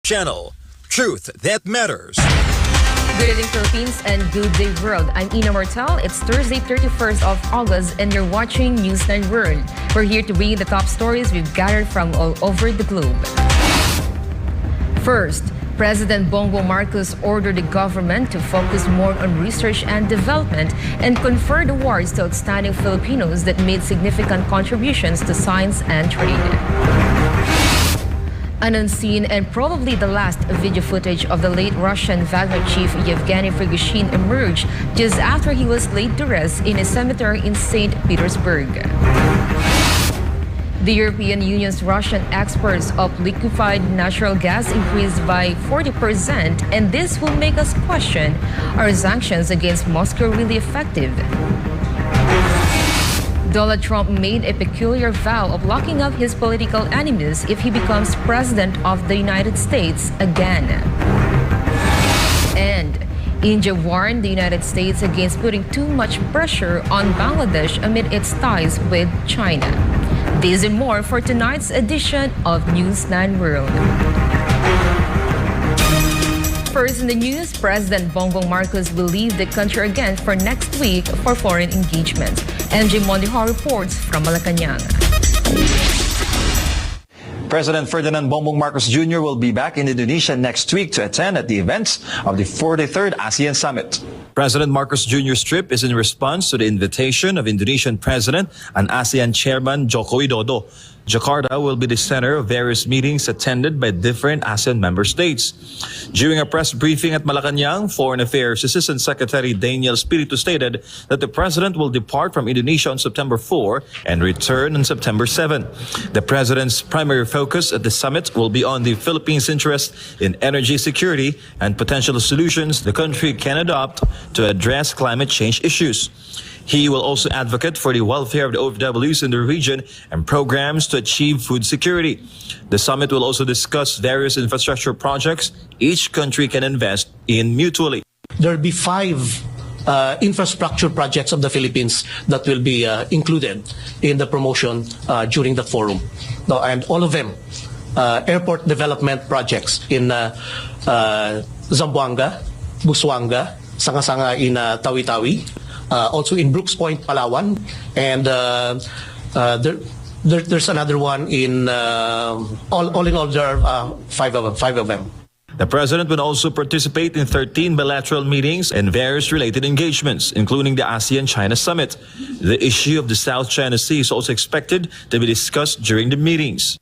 channel. Truth that matters. Good evening, Philippines, and good day, world. I'm Yna Mortel. It's Thursday, 31st of August, and you're watching Newsline World. We're here to bring you the top stories we've gathered from all over the globe. First, President Bongbong Marcos ordered the government to focus more on research and development and conferred awards to outstanding Filipinos that made significant contributions to science and trade. An unseen and probably the last video footage of the late Russian Wagner chief Yevgeny Prigozhin emerged just after he was laid to rest in a cemetery in St. Petersburg. The European Union's Russian exports of liquefied natural gas increased by 40%, and this will make us question, are sanctions against Moscow really effective? Donald Trump made a peculiar vow of locking up his political enemies if he becomes president of the United States again. And India warned the United States against putting too much pressure on Bangladesh amid its ties with China. These and more for tonight's edition of Newsline World. First in the news, President Bongbong Marcos will leave the country again for next week for foreign engagements. Yna Mortel reports from Malacanang. President Ferdinand Bongbong Marcos Jr. will be back in Indonesia next week to attend at the events of the 43rd ASEAN Summit. President Marcos Jr.'s trip is in response to the invitation of Indonesian President and ASEAN Chairman Joko Widodo. Jakarta will be the center of various meetings attended by different ASEAN member states. During a press briefing at Malacanang, Foreign Affairs Assistant Secretary Daniel Espiritu stated that the president will depart from Indonesia on September 4 and return on September 7. The president's primary focus at the summit will be on the Philippines' interest in energy security and potential solutions the country can adopt to address climate change issues. He will also advocate for the welfare of the OFWs in the region and programs to achieve food security. The summit will also discuss various infrastructure projects each country can invest in mutually. There will be 5 infrastructure projects of the Philippines that will be included in the promotion during the forum. And all of them, airport development projects in Zamboanga, Busuanga, Sanga-Sanga in Tawi-Tawi, also in Brooks Point, Palawan, and there's another one in all in all there are 5 of them. The president will also participate in 13 bilateral meetings and various related engagements, including the ASEAN-China Summit. The issue of the South China Sea is also expected to be discussed during the meetings.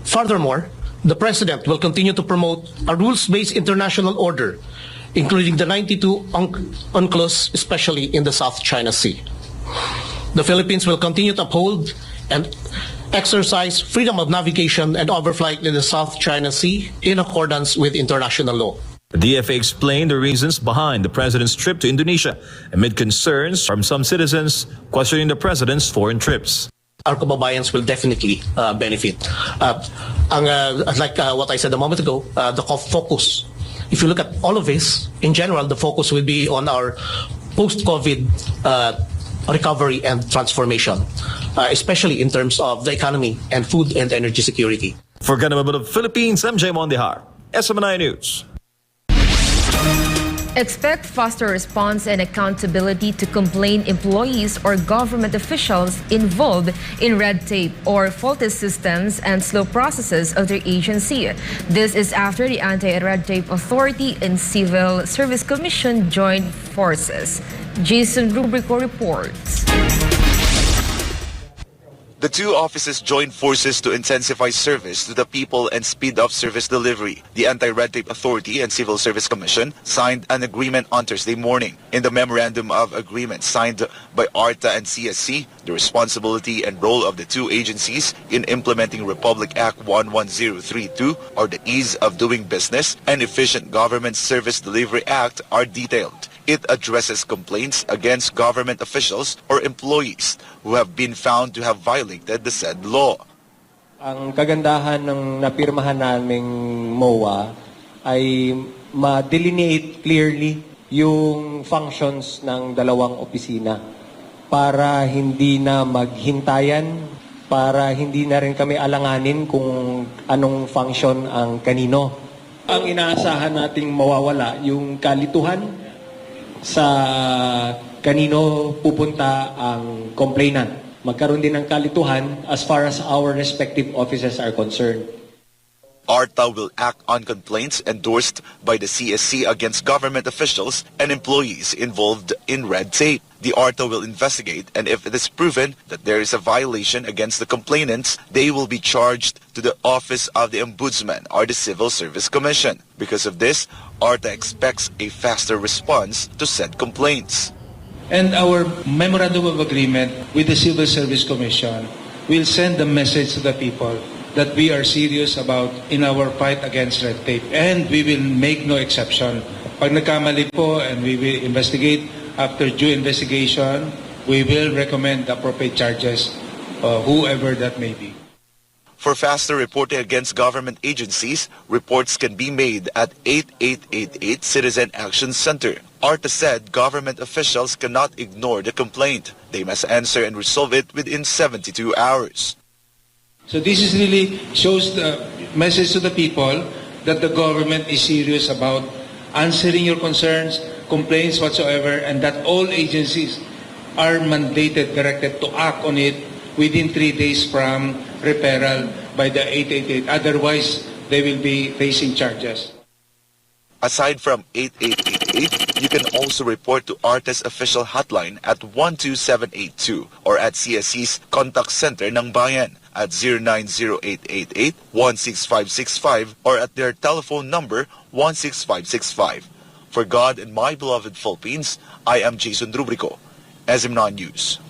Furthermore, the president will continue to promote a rules-based international order, including the 92 UNCLOS, especially in the South China Sea. The Philippines will continue to uphold and exercise freedom of navigation and overflight in the South China Sea in accordance with international law. The DFA explained the reasons behind the president's trip to Indonesia amid concerns from some citizens questioning the president's foreign trips. Our kababayans will definitely benefit. Like what I said a moment ago, the focus, if you look at all of this, in general, the focus will be on our post-COVID recovery and transformation, especially in terms of the economy and food and energy security. For Ganamabot of Philippines, I'm Yna Mortel, SMNI News. Expect faster response and accountability to complain employees or government officials involved in red tape or faulty systems and slow processes of their agency. This is after the Anti-Red Tape Authority and Civil Service Commission joined forces. Jason Rubrico reports. The two offices joined forces to intensify service to the people and speed up service delivery. The Anti-Red Tape Authority and Civil Service Commission signed an agreement on Thursday morning. In the memorandum of agreement signed by ARTA and CSC, the responsibility and role of the two agencies in implementing Republic Act 11032, or the Ease of Doing Business, and Efficient Government Service Delivery Act are detailed. It addresses complaints against government officials or employees who have been found to have violated the said law. Ang kagandahan ng napirmahan naming MOA ay ma-delineate clearly yung functions ng dalawang opisina para hindi na maghintayan, para hindi na rin kami alanganin kung anong function ang kanino. Ang inaasahan nating mawawala yung kalituhan sa kanino pupunta ang complainant. Magkaroon din ng kalituhan as far as our respective offices are concerned. ARTA will act on complaints endorsed by the CSC against government officials and employees involved in red tape. The ARTA will investigate, and if it is proven that there is a violation against the complainants, they will be charged to the Office of the Ombudsman or the Civil Service Commission. Because of this, ARTA expects a faster response to said complaints. And our memorandum of agreement with the Civil Service Commission will send a message to the people that we are serious about in our fight against red tape, and we will make no exception. Pag nagkamali po and we will investigate, after due investigation, we will recommend the appropriate charges, whoever that may be. For faster reporting against government agencies, reports can be made at 8888 Citizen Action Center. ARTA said government officials cannot ignore the complaint. They must answer and resolve it within 72 hours. So this is really shows the message to the people that the government is serious about answering your concerns, complaints whatsoever, and that all agencies are mandated, directed to act on it within 3 days from referral by the 888. Otherwise, they will be facing charges. Aside from 8888, you can also report to ARTA's official hotline at 12782 or at CSC's contact center ng Bayan at 090888-16565 or at their telephone number 16565. For God and my beloved Philippines, I am Jason Rubrico, SMN News.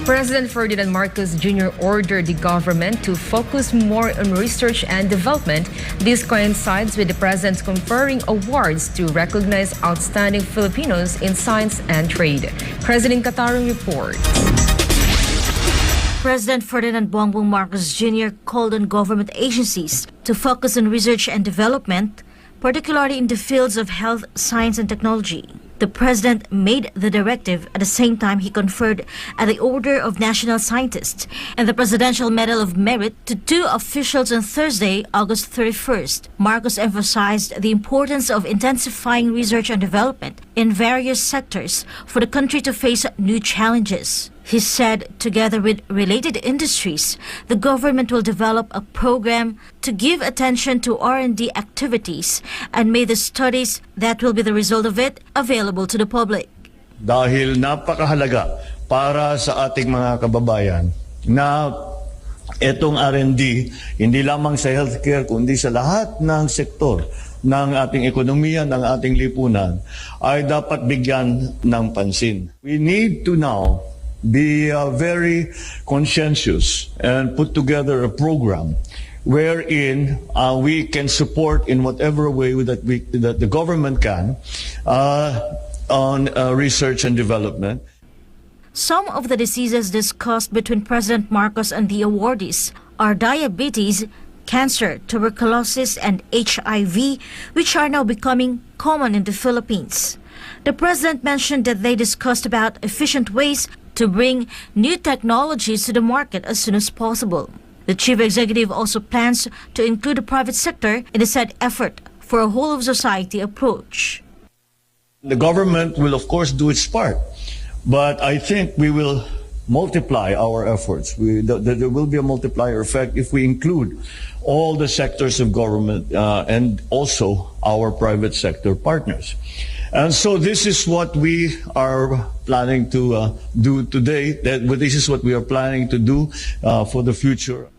President Ferdinand Marcos Jr. ordered the government to focus more on research and development. This coincides with the president conferring awards to recognize outstanding Filipinos in science and trade. President Qatarong reports. President Ferdinand Bongbong Marcos Jr. called on government agencies to focus on research and development, particularly in the fields of health, science, and technology. The president made the directive at the same time he conferred the Order of National Scientists and the Presidential Medal of Merit to 2 officials on Thursday, August 31st. Marcos emphasized the importance of intensifying research and development in various sectors for the country to face new challenges. He said, together with related industries, the government will develop a program to give attention to R&D activities and made the studies that will be the result of it available to the public. Dahil napakahalaga para sa ating mga kababayan na itong R&D hindi lamang sa healthcare kundi sa lahat ng sektor ng ating ekonomiya, ng ating lipunan ay dapat bigyan ng pansin. We need to now be very conscientious and put together a program wherein we can support in whatever way that the government can on research and development. Some of the diseases discussed between President Marcos and the awardees are diabetes, cancer, tuberculosis, and HIV, which are now becoming common in the Philippines. The president mentioned that they discussed about efficient ways to bring new technologies to the market as soon as possible. The chief executive also plans to include the private sector in the said effort for a whole-of-society approach. The government will, of course, do its part, but I think we will multiply our efforts. There will be a multiplier effect if we include all the sectors of government and also our private sector partners. And so this is what we are planning to do today. This is what we are planning to do for the future.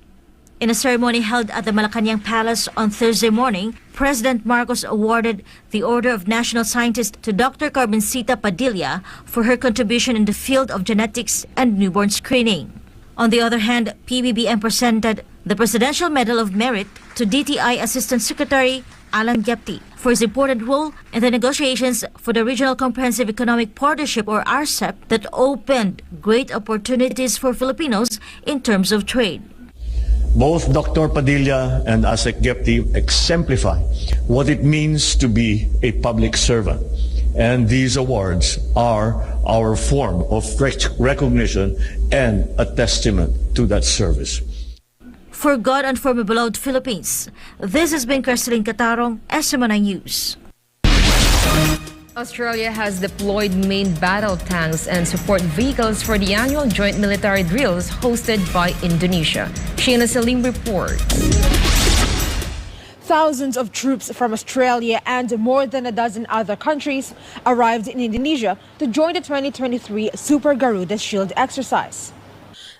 In a ceremony held at the Malacanang Palace on Thursday morning, President Marcos awarded the Order of National Scientists to Dr. Carmencita Padilla for her contribution in the field of genetics and newborn screening. On the other hand, PBBM presented the Presidential Medal of Merit to DTI Assistant Secretary Alan Gepti for his important role in the negotiations for the Regional Comprehensive Economic Partnership or RCEP that opened great opportunities for Filipinos in terms of trade. Both Dr. Padilla and Asek Gepti exemplify what it means to be a public servant. And these awards are our form of recognition and a testament to that service. for God and for my beloved Philippines. This has been Cristalyn Catarong, SMNI News. Australia has deployed main battle tanks and support vehicles for the annual joint military drills hosted by Indonesia. Sheena Salim reports. Thousands of troops from Australia and more than a dozen other countries arrived in Indonesia to join the 2023 Super Garuda Shield exercise.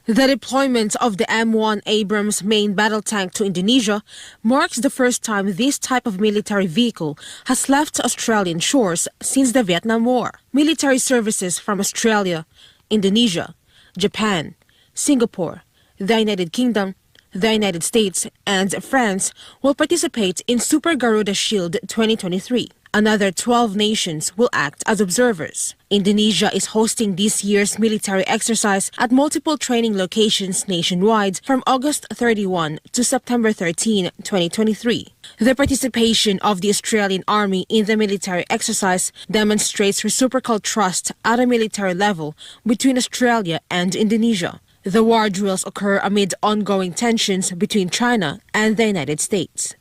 The deployment of the M1 Abrams main battle tank to Indonesia marks the first time this type of military vehicle has left Australian shores since the Vietnam War. Military services from Australia, Indonesia, Japan, Singapore, the United Kingdom, the United States, and France will participate in Super Garuda Shield 2023. Another 12 nations will act as observers. Indonesia is hosting this year's military exercise at multiple training locations nationwide from August 31 to September 13, 2023. The participation of the Australian Army in the military exercise demonstrates reciprocal trust at a military level between Australia and Indonesia. The war drills occur amid ongoing tensions between China and the United States.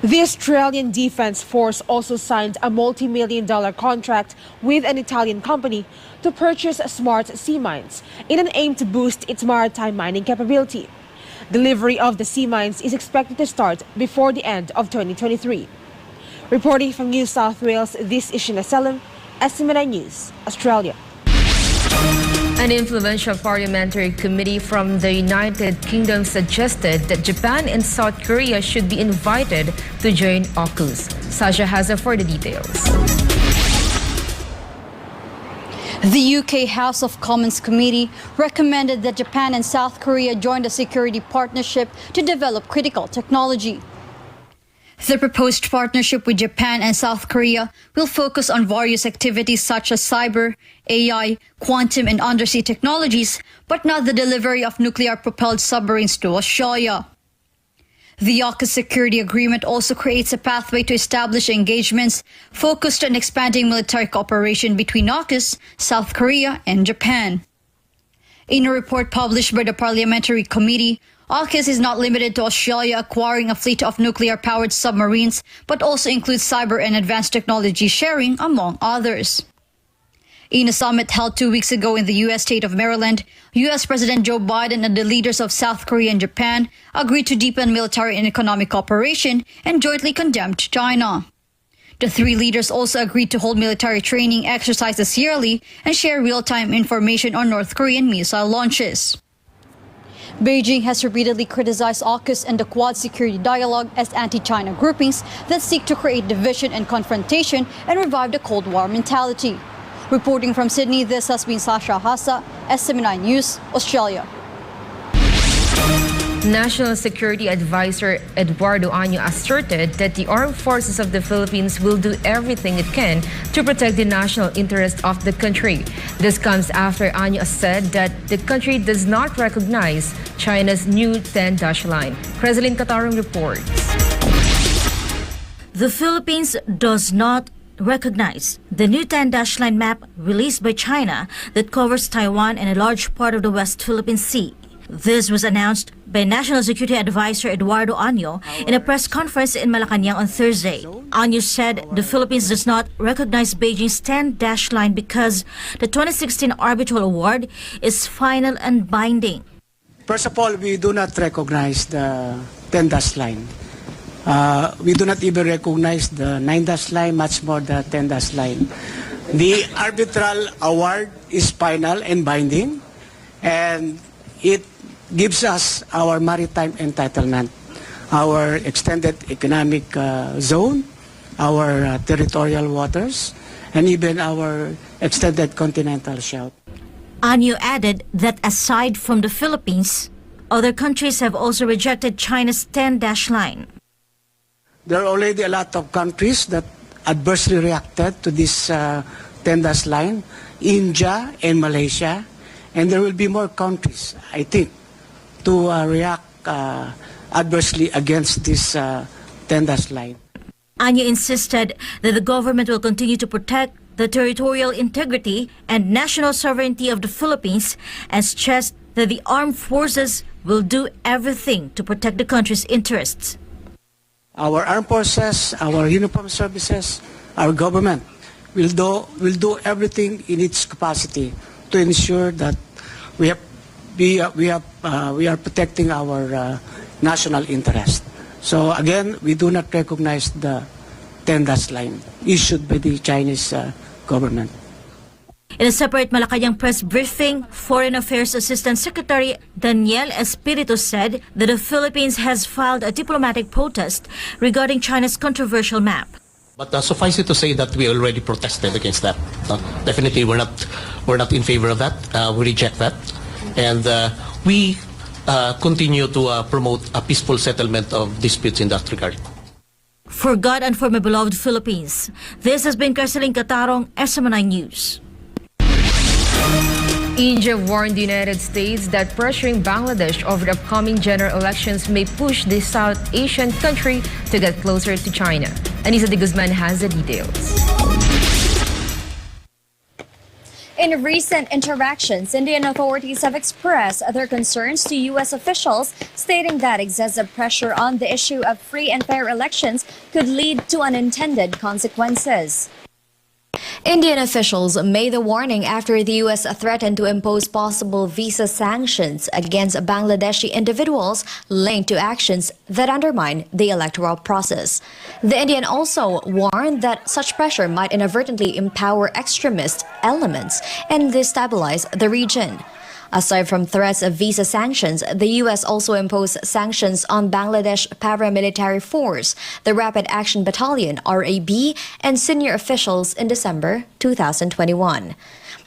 The Australian Defence Force also signed a multi-million-dollar contract with an Italian company to purchase smart sea mines in an aim to boost its maritime mining capability. Delivery of the sea mines is expected to start before the end of 2023. Reporting from New South Wales, this is Yna Mortel, SMNI News, Australia. An influential parliamentary committee from the United Kingdom suggested that Japan and South Korea should be invited to join AUKUS. Sasha has for the details. The UK House of Commons Committee recommended that Japan and South Korea join the security partnership to develop critical technology. The proposed partnership with Japan and South Korea will focus on various activities such as cyber, AI, quantum and undersea technologies, but not the delivery of nuclear-propelled submarines to Australia. The AUKUS security agreement also creates a pathway to establish engagements focused on expanding military cooperation between AUKUS, South Korea and Japan. In a report published by the Parliamentary Committee, AUKUS is not limited to Australia acquiring a fleet of nuclear-powered submarines, but also includes cyber and advanced technology sharing, among others. In a summit held 2 weeks ago in the U.S. state of Maryland, U.S. President Joe Biden and the leaders of South Korea and Japan agreed to deepen military and economic cooperation and jointly condemned China. The three leaders also agreed to hold military training exercises yearly and share real-time information on North Korean missile launches. Beijing has repeatedly criticized AUKUS and the Quad security dialogue as anti-China groupings that seek to create division and confrontation and revive the Cold War mentality. Reporting from Sydney, this has been Sasha Hassa, SMNI News, Australia. National Security Advisor Eduardo Año asserted that the armed forces of the Philippines will do everything it can to protect the national interest of the country. This comes after Año said that the country does not recognize China's new 10-dash line. Cristalyn Catarong reports. The Philippines does not recognize the new 10-dash line map released by China that covers Taiwan and a large part of the West Philippine Sea. This was announced by National Security Advisor Eduardo Año in a press conference in Malacanang on Thursday. Año said the Philippines does not recognize Beijing's 10-dash line because the 2016 arbitral award is final and binding. First of all, we do not recognize the 10-dash line. We do not even recognize the 9-dash line, much more the 10-dash line. The arbitral award is final and binding, and it gives us our maritime entitlement, our extended economic zone, our territorial waters, and even our extended continental shelf. Año added that aside from the Philippines, other countries have also rejected China's 10-dash line. There are already a lot of countries that adversely reacted to this 10-dash line, India and Malaysia, and there will be more countries, I think, to react adversely against this 10-dash line. Año insisted that the government will continue to protect the territorial integrity and national sovereignty of the Philippines and stressed that the armed forces will do everything to protect the country's interests. Our armed forces, our uniformed services, our government will do everything in its capacity to ensure that we are protecting our national interest. So again, we do not recognize the 10-dash line issued by the Chinese government. In a separate Malacanang press briefing, Foreign Affairs Assistant Secretary Daniel Espiritu said that the Philippines has filed a diplomatic protest regarding China's controversial map. But suffice it to say that we already protested against that. Definitely, we're not in favor of that. We reject that, and we continue to promote a peaceful settlement of disputes in that regard. For God and for my beloved Philippines, this has been Carceling Catarong, SMNI News. India warned the United States that pressuring Bangladesh over the upcoming general elections may push the South Asian country to get closer to China. Anissa de Guzman has the details. In recent interactions, Indian authorities have expressed their concerns to U.S. officials, stating that excessive pressure on the issue of free and fair elections could lead to unintended consequences. Indian officials made the warning after the U.S. threatened to impose possible visa sanctions against Bangladeshi individuals linked to actions that undermine the electoral process. The Indian also warned that such pressure might inadvertently empower extremist elements and destabilize the region. Aside from threats of visa sanctions, the U.S. also imposed sanctions on Bangladesh paramilitary force, the Rapid Action Battalion, RAB, and senior officials in December 2021.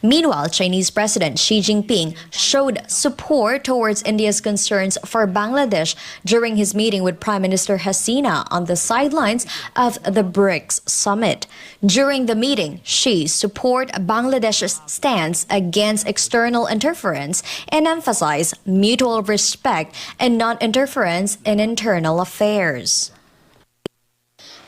Meanwhile, Chinese President Xi Jinping showed support towards India's concerns for Bangladesh during his meeting with Prime Minister Hasina on the sidelines of the BRICS summit. During the meeting, Xi supported Bangladesh's stance against external interference and emphasized mutual respect and non-interference in internal affairs.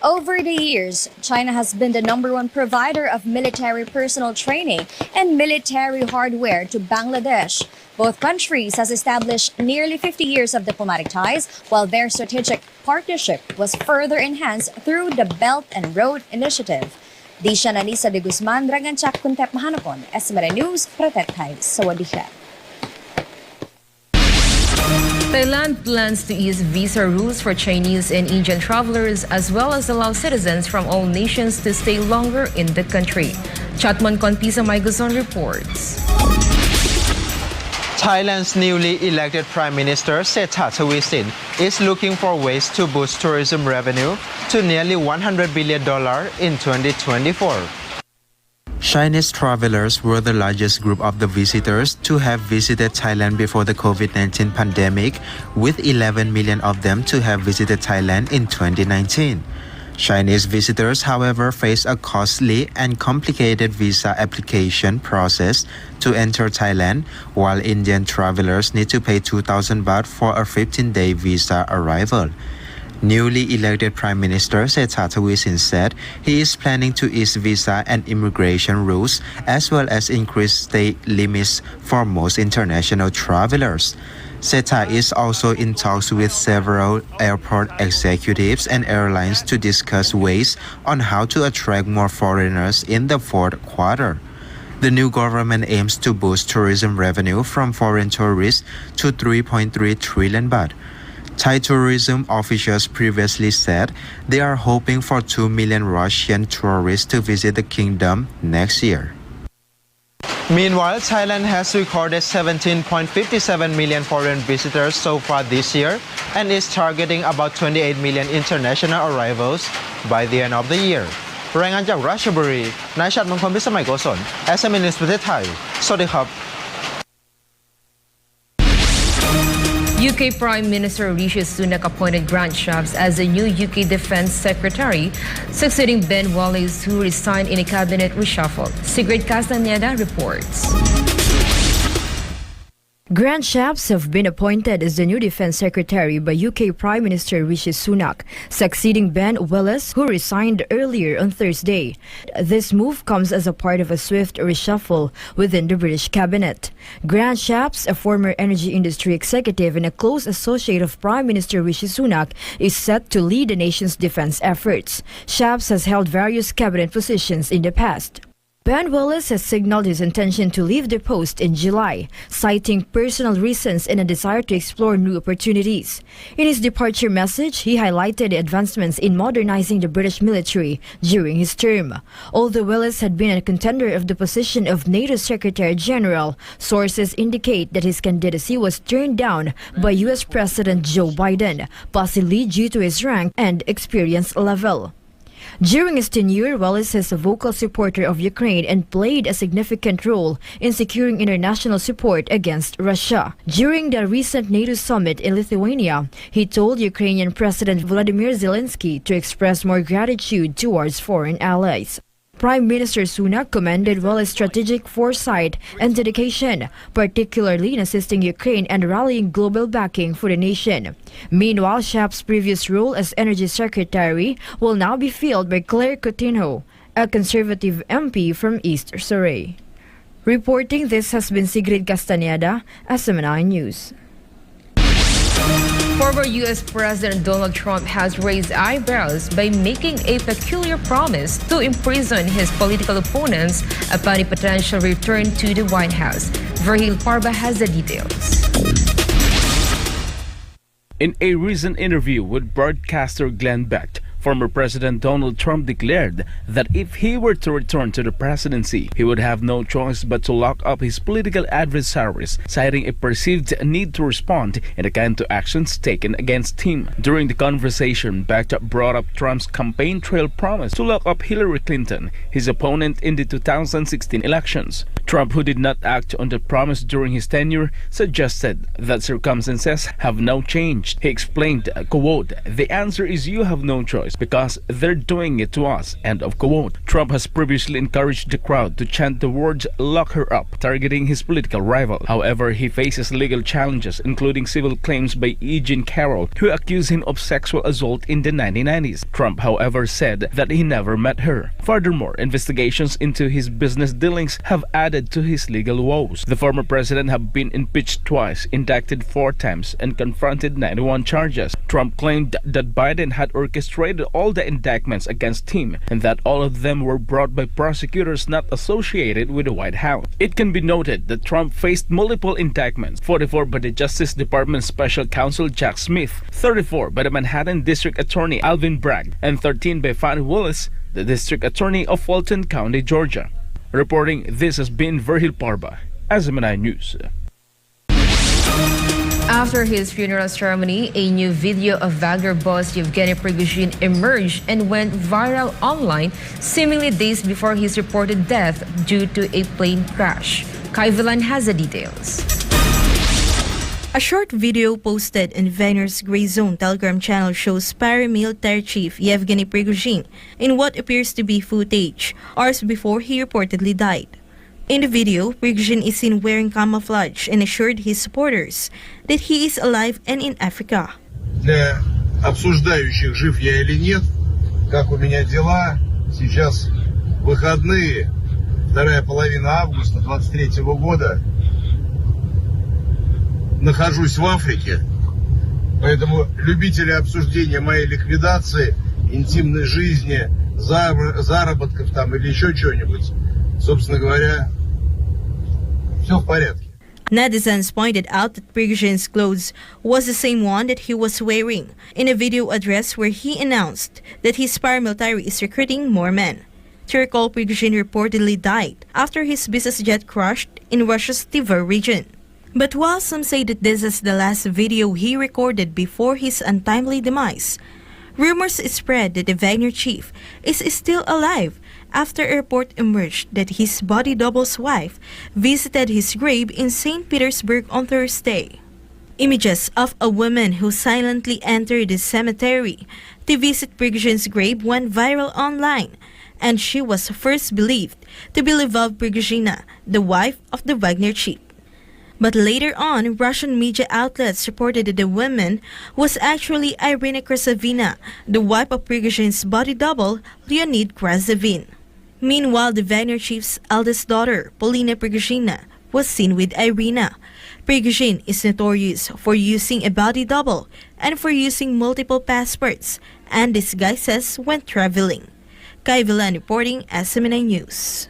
Over the years, China has been the #1 provider of military personnel training and military hardware to Bangladesh. Both countries has established nearly 50 years of diplomatic ties, while their strategic partnership was further enhanced through the Belt and Road Initiative. Di siya Anissa de Guzman, Draganchak Kuntep Mahanapon, SMNI News, Pratetay, Sawadika. Thailand plans to ease visa rules for Chinese and Indian travelers, as well as allow citizens from all nations to stay longer in the country. Chatmon Konpisa Maiguzon reports. Thailand's newly elected Prime Minister Srettha Thavisin is looking for ways to boost tourism revenue to nearly $100 billion in 2024. Chinese travelers were the largest group of the visitors to have visited Thailand before the COVID-19 pandemic, with 11 million of them to have visited Thailand in 2019. Chinese visitors, however, face a costly and complicated visa application process to enter Thailand, while Indian travelers need to pay 2,000 baht for a 15-day visa arrival. Newly elected Prime Minister Srettha Thavisin said he is planning to ease visa and immigration rules, as well as increase state limits for most international travelers. Srettha is also in talks with several airport executives and airlines to discuss ways on how to attract more foreigners in the fourth quarter. The new government aims to boost tourism revenue from foreign tourists to 3.3 trillion baht. Thai tourism officials previously said they are hoping for 2 million Russian tourists to visit the kingdom next year. Meanwhile, Thailand has recorded 17.57 million foreign visitors so far this year and is targeting about 28 million international arrivals by the end of the year. รายงานจากราชบุรี นายชัดมงคลพิสมัยโกศล SMN News ประเทศไทย สวัสดีครับ UK Prime Minister Rishi Sunak appointed Grant Shapps as the new UK Defence Secretary, succeeding Ben Wallace, who resigned in a cabinet reshuffle. Sigrid Castaneda reports. Grand chefs have been appointed as the new Defence Secretary by UK Prime Minister Rishi Sunak, succeeding Ben Wallace, who resigned earlier on Thursday. This move comes as a part of a swift reshuffle within the British cabinet. Grand chefs, a former energy industry executive and a close associate of Prime Minister Rishi Sunak, is set to lead the nation's defence efforts. Chefs has held various cabinet positions in the past. Ben Wallace has signaled his intention to leave the post in July, citing personal reasons and a desire to explore new opportunities. In his departure message, he highlighted the advancements in modernizing the British military during his term. Although Wallace had been a contender of the position of NATO Secretary General, sources indicate that his candidacy was turned down by U.S. President Joe Biden, possibly due to his rank and experience level. During his tenure, Wallace is a vocal supporter of Ukraine and played a significant role in securing international support against Russia. During the recent NATO summit in Lithuania, he told Ukrainian President Volodymyr Zelensky to express more gratitude towards foreign allies. Prime Minister Sunak commended Wallace's strategic foresight and dedication, particularly in assisting Ukraine and rallying global backing for the nation. Meanwhile, Shap's previous role as Energy Secretary will now be filled by Claire Coutinho, a Conservative MP from East Surrey. Reporting this has been Sigrid Castañeda, SMNI News. Former U.S. President Donald Trump has raised eyebrows by making a peculiar promise to imprison his political opponents upon a potential return to the White House. Verhil Parba has the details. In a recent interview with broadcaster Glenn Beck, former President Donald Trump declared that if he were to return to the presidency, he would have no choice but to lock up his political adversaries, citing a perceived need to respond in the kind of actions taken against him. During the conversation, Beck brought up Trump's campaign trail promise to lock up Hillary Clinton, his opponent in the 2016 elections. Trump, who did not act on the promise during his tenure, suggested that circumstances have now changed. He explained, quote, "The answer is you have no choice because they're doing it to us," end of quote. Trump has previously encouraged the crowd to chant the words "lock her up," targeting his political rival. However, he faces legal challenges, including civil claims by Eugene Carroll, who accused him of sexual assault in the 1990s. Trump, however, said that he never met her. Furthermore, investigations into his business dealings have added to his legal woes. The former president has been impeached twice, indicted 4 times, and confronted 91 charges. Trump claimed that Biden had orchestrated all the indictments against him and that all of them were brought by prosecutors not associated with the White House. It can be noted that Trump faced multiple indictments, 44 by the Justice Department Special Counsel Jack Smith, 34 by the Manhattan District Attorney Alvin Bragg, and 13 by Fani Willis, the District Attorney of Fulton County, Georgia. Reporting, this has been Verhil Parba, SMNI News. After his funeral ceremony, a new video of Wagner boss Yevgeny Prigozhin emerged and went viral online, seemingly days before his reported death due to a plane crash. Kai Villan has the details. A short video posted in Wagner's Gray Zone Telegram channel shows paramilitary chief Yevgeny Prigozhin in what appears to be footage hours before he reportedly died. In the video, Prigozhin is seen wearing camouflage and assured his supporters that he is alive and in Africa. Для обсуждающих, жив я или нет, как у меня дела, сейчас выходные, вторая половина августа 23 года, нахожусь в Африке, поэтому любители обсуждения моей ликвидации, интимной жизни, заработков там или еще чего-нибудь, собственно говоря, все в порядке. Netizens pointed out that Prigozhin's clothes was the same one that he was wearing in a video address where he announced that his paramilitary is recruiting more men. To recall, Prigozhin reportedly died after his business jet crashed in Russia's Tver region. But while some say that this is the last video he recorded before his untimely demise, rumors spread that the Wagner chief is still alive after a report emerged that his body double's wife visited his grave in St. Petersburg on Thursday. Images of a woman who silently entered the cemetery to visit Prigozhin's grave went viral online, and she was first believed to be Lyubov Prigozhina, the wife of the Wagner chief. But later on, Russian media outlets reported that the woman was actually Irina Krasavina, the wife of Prigozhin's body double, Leonid Krasavin. Meanwhile, the Wagner chief's eldest daughter, Polina Prigozhina, was seen with Irina. Prigozhin is notorious for using a body double and for using multiple passports and disguises when traveling. Kai Villan reporting, SMNI News.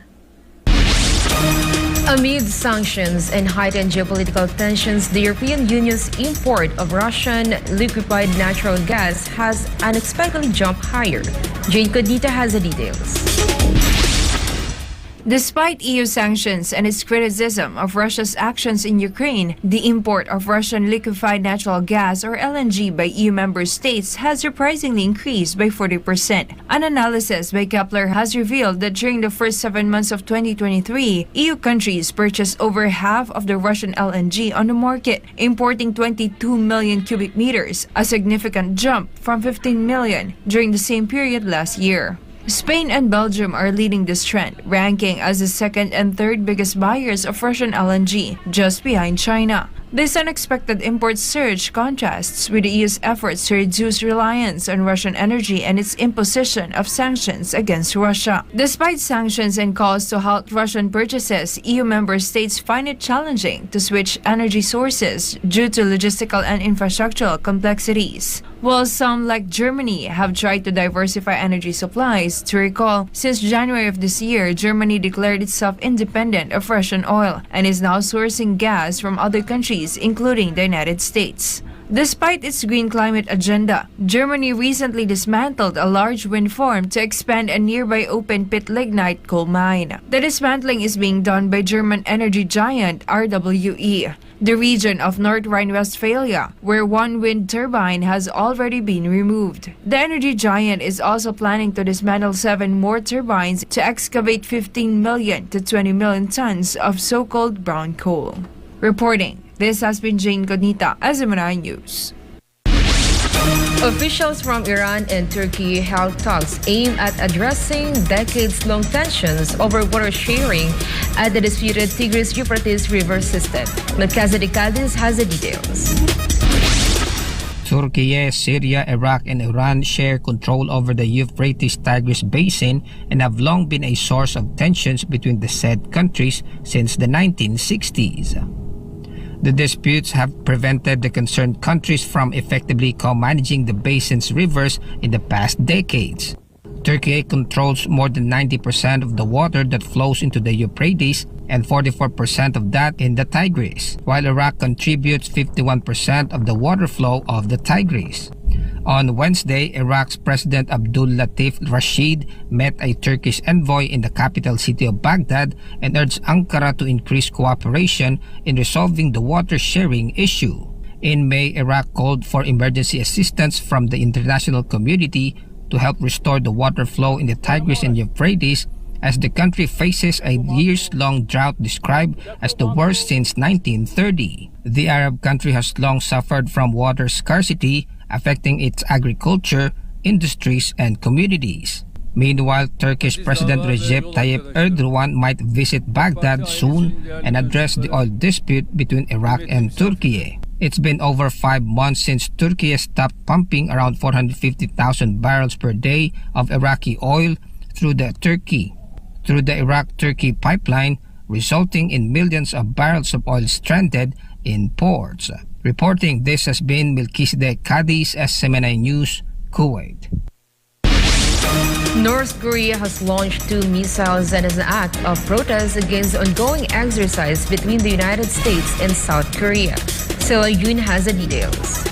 Amid sanctions and heightened geopolitical tensions, the European Union's import of Russian liquefied natural gas has unexpectedly jumped higher. Jane Codita has the details. Despite EU sanctions and its criticism of Russia's actions in Ukraine, the import of Russian liquefied natural gas or LNG by EU member states has surprisingly increased by 40%. An analysis by Kepler has revealed that during the first 7 months of 2023, EU countries purchased over half of the Russian LNG on the market, importing 22 million cubic meters, a significant jump from 15 million during the same period last year. Spain and Belgium are leading this trend, ranking as the second and third biggest buyers of Russian LNG, just behind China. This unexpected import surge contrasts with the EU's efforts to reduce reliance on Russian energy and its imposition of sanctions against Russia. Despite sanctions and calls to halt Russian purchases, EU member states find it challenging to switch energy sources due to logistical and infrastructural complexities. While some, like Germany, have tried to diversify energy supplies, to recall, since January of this year, Germany declared itself independent of Russian oil and is now sourcing gas from other countries, including the United States. Despite its green climate agenda, Germany recently dismantled a large wind farm to expand a nearby open-pit lignite coal mine. The dismantling is being done by German energy giant RWE, the region of North Rhine-Westphalia, where one wind turbine has already been removed. The energy giant is also planning to dismantle 7 more turbines to excavate 15 million to 20 million tons of so-called brown coal. Reporting, this has been Jane Codita, SMNI News. Officials from Iran and Turkey held talks aimed at addressing decades-long tensions over water sharing at the disputed Tigris-Euphrates river system. Melchizedek Cadiz has the details. Turkey, Syria, Iraq, and Iran share control over the Euphrates-Tigris basin and have long been a source of tensions between the said countries since the 1960s. The disputes have prevented the concerned countries from effectively co-managing the basin's rivers in the past decades. Turkey controls more than 90% of the water that flows into the Euphrates and 44% of that in the Tigris, while Iraq contributes 51% of the water flow of the Tigris. On Wednesday, Iraq's President Abdul Latif Rashid met a Turkish envoy in the capital city of Baghdad and urged Ankara to increase cooperation in resolving the water sharing issue. In May, Iraq called for emergency assistance from the international community to help restore the water flow in the Tigris and Euphrates as the country faces a years-long drought described as the worst since 1930. The Arab country has long suffered from water scarcity, affecting its agriculture, industries, and communities. Meanwhile, Turkish President Recep Tayyip Erdogan might visit Baghdad soon and address the oil dispute between Iraq and Turkey. It's been over 5 months since Turkey stopped pumping around 450,000 barrels per day of Iraqi oil through the Iraq-Turkey pipeline, resulting in millions of barrels of oil stranded in ports. Reporting, this has been Melchizedek Cadiz, SMNI News, Kuwait. North Korea has launched 2 missiles as an act of protest against the ongoing exercise between the United States and South Korea. Sila Yun has the details.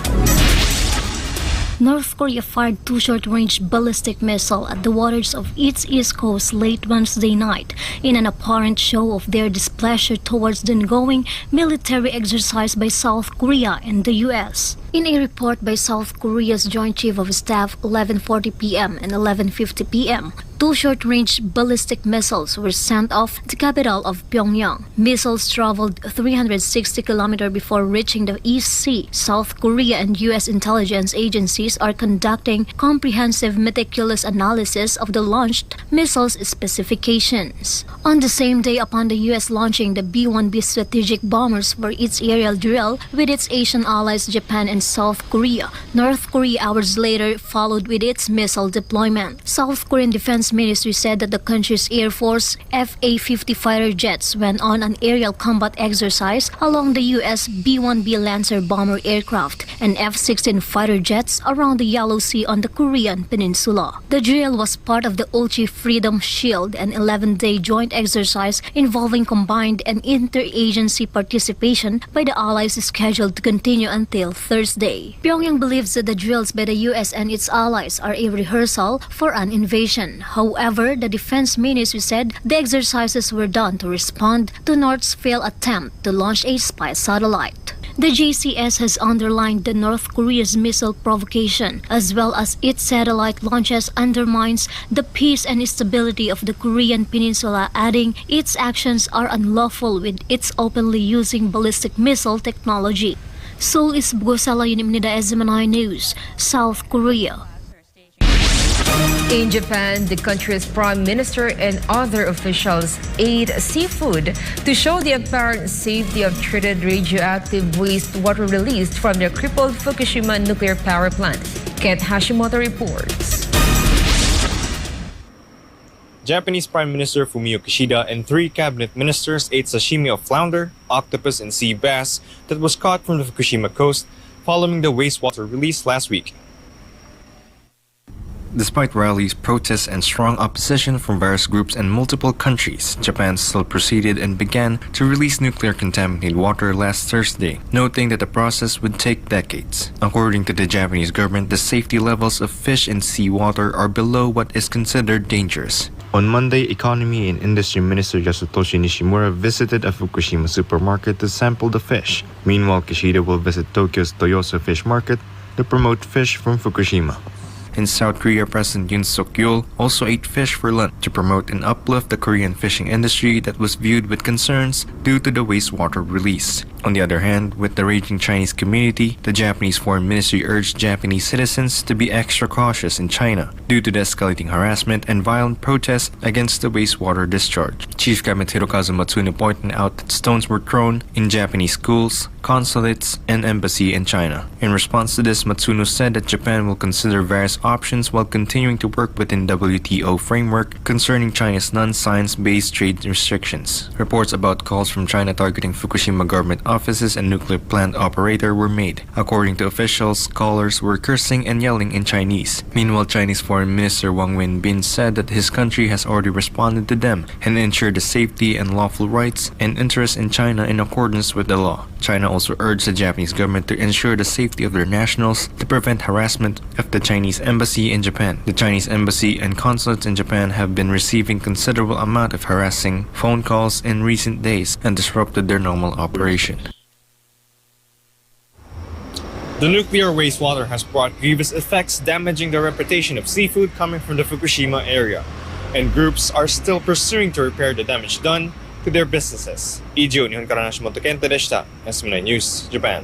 North Korea fired 2 short-range ballistic missiles at the waters of its east coast late Wednesday night in an apparent show of their displeasure towards the ongoing military exercise by South Korea and the U.S. In a report by South Korea's Joint Chief of Staff 11:40 p.m. and 11:50 p.m., 2 short-range ballistic missiles were sent off the capital of Pyongyang. Missiles traveled 360 kilometers before reaching the East Sea. South Korea and U.S. intelligence agencies are conducting comprehensive, meticulous analysis of the launched missiles' specifications. On the same day upon the U.S. launching the B-1B strategic bombers for its aerial drill with its Asian allies Japan and South Korea, North Korea hours later followed with its missile deployment. South Korean Defense Ministry said that the country's Air Force FA-50 fighter jets went on an aerial combat exercise along the U.S. B-1B Lancer bomber aircraft and F-16 fighter jets around the Yellow Sea on the Korean Peninsula. The drill was part of the Ulchi Freedom Shield, an 11-day joint exercise involving combined and interagency participation by the allies scheduled to continue until Thursday. Pyongyang believes that the drills by the U.S. and its allies are a rehearsal for an invasion. However, the Defense Ministry said the exercises were done to respond to North's failed attempt to launch a spy satellite. The JCS has underlined that North Korea's missile provocation, as well as its satellite launches, undermines the peace and stability of the Korean Peninsula, adding its actions are unlawful with its openly using ballistic missile technology. Seoul is Bugosala Yunimnida SMNI News, South Korea. In Japan, the country's prime minister and other officials ate seafood to show the apparent safety of treated radioactive wastewater released from their crippled Fukushima nuclear power plant. Kent Hashimoto reports. Japanese Prime Minister Fumio Kishida and 3 cabinet ministers ate sashimi of flounder, octopus, and sea bass that was caught from the Fukushima coast following the wastewater release last week. Despite rallies, protests, and strong opposition from various groups and multiple countries, Japan still proceeded and began to release nuclear-contaminated water last Thursday, noting that the process would take decades. According to the Japanese government, the safety levels of fish in seawater are below what is considered dangerous. On Monday, Economy and Industry Minister Yasutoshi Nishimura visited a Fukushima supermarket to sample the fish. Meanwhile, Kishida will visit Tokyo's Toyosu Fish Market to promote fish from Fukushima. In South Korea, President Yoon Suk-yeol also ate fish for lunch to promote and uplift the Korean fishing industry that was viewed with concerns due to the wastewater release. On the other hand, with the raging Chinese community, the Japanese Foreign Ministry urged Japanese citizens to be extra cautious in China due to the escalating harassment and violent protests against the wastewater discharge. Chief Cabinet Hirokazu Matsuno pointed out that stones were thrown in Japanese schools, consulates, and embassy in China. In response to this, Matsuno said that Japan will consider various options while continuing to work within WTO framework concerning China's non-science-based trade restrictions. Reports about calls from China targeting Fukushima government offices and nuclear plant operator were made. According to officials, callers were cursing and yelling in Chinese. Meanwhile, Chinese Foreign Minister Wang Wenbin said that his country has already responded to them and ensured the safety and lawful rights and interests in China in accordance with the law. China also urged the Japanese government to ensure the safety of their nationals to prevent harassment of the Chinese embassy in Japan. The Chinese embassy and consulates in Japan have been receiving considerable amount of harassing phone calls in recent days and disrupted their normal operation. The nuclear wastewater has brought grievous effects, damaging the reputation of seafood coming from the Fukushima area, and groups are still pursuing to repair the damage done to their businesses. Ijo Nihon Kara Hashimoto Kenta deshita, SMNI News, Japan.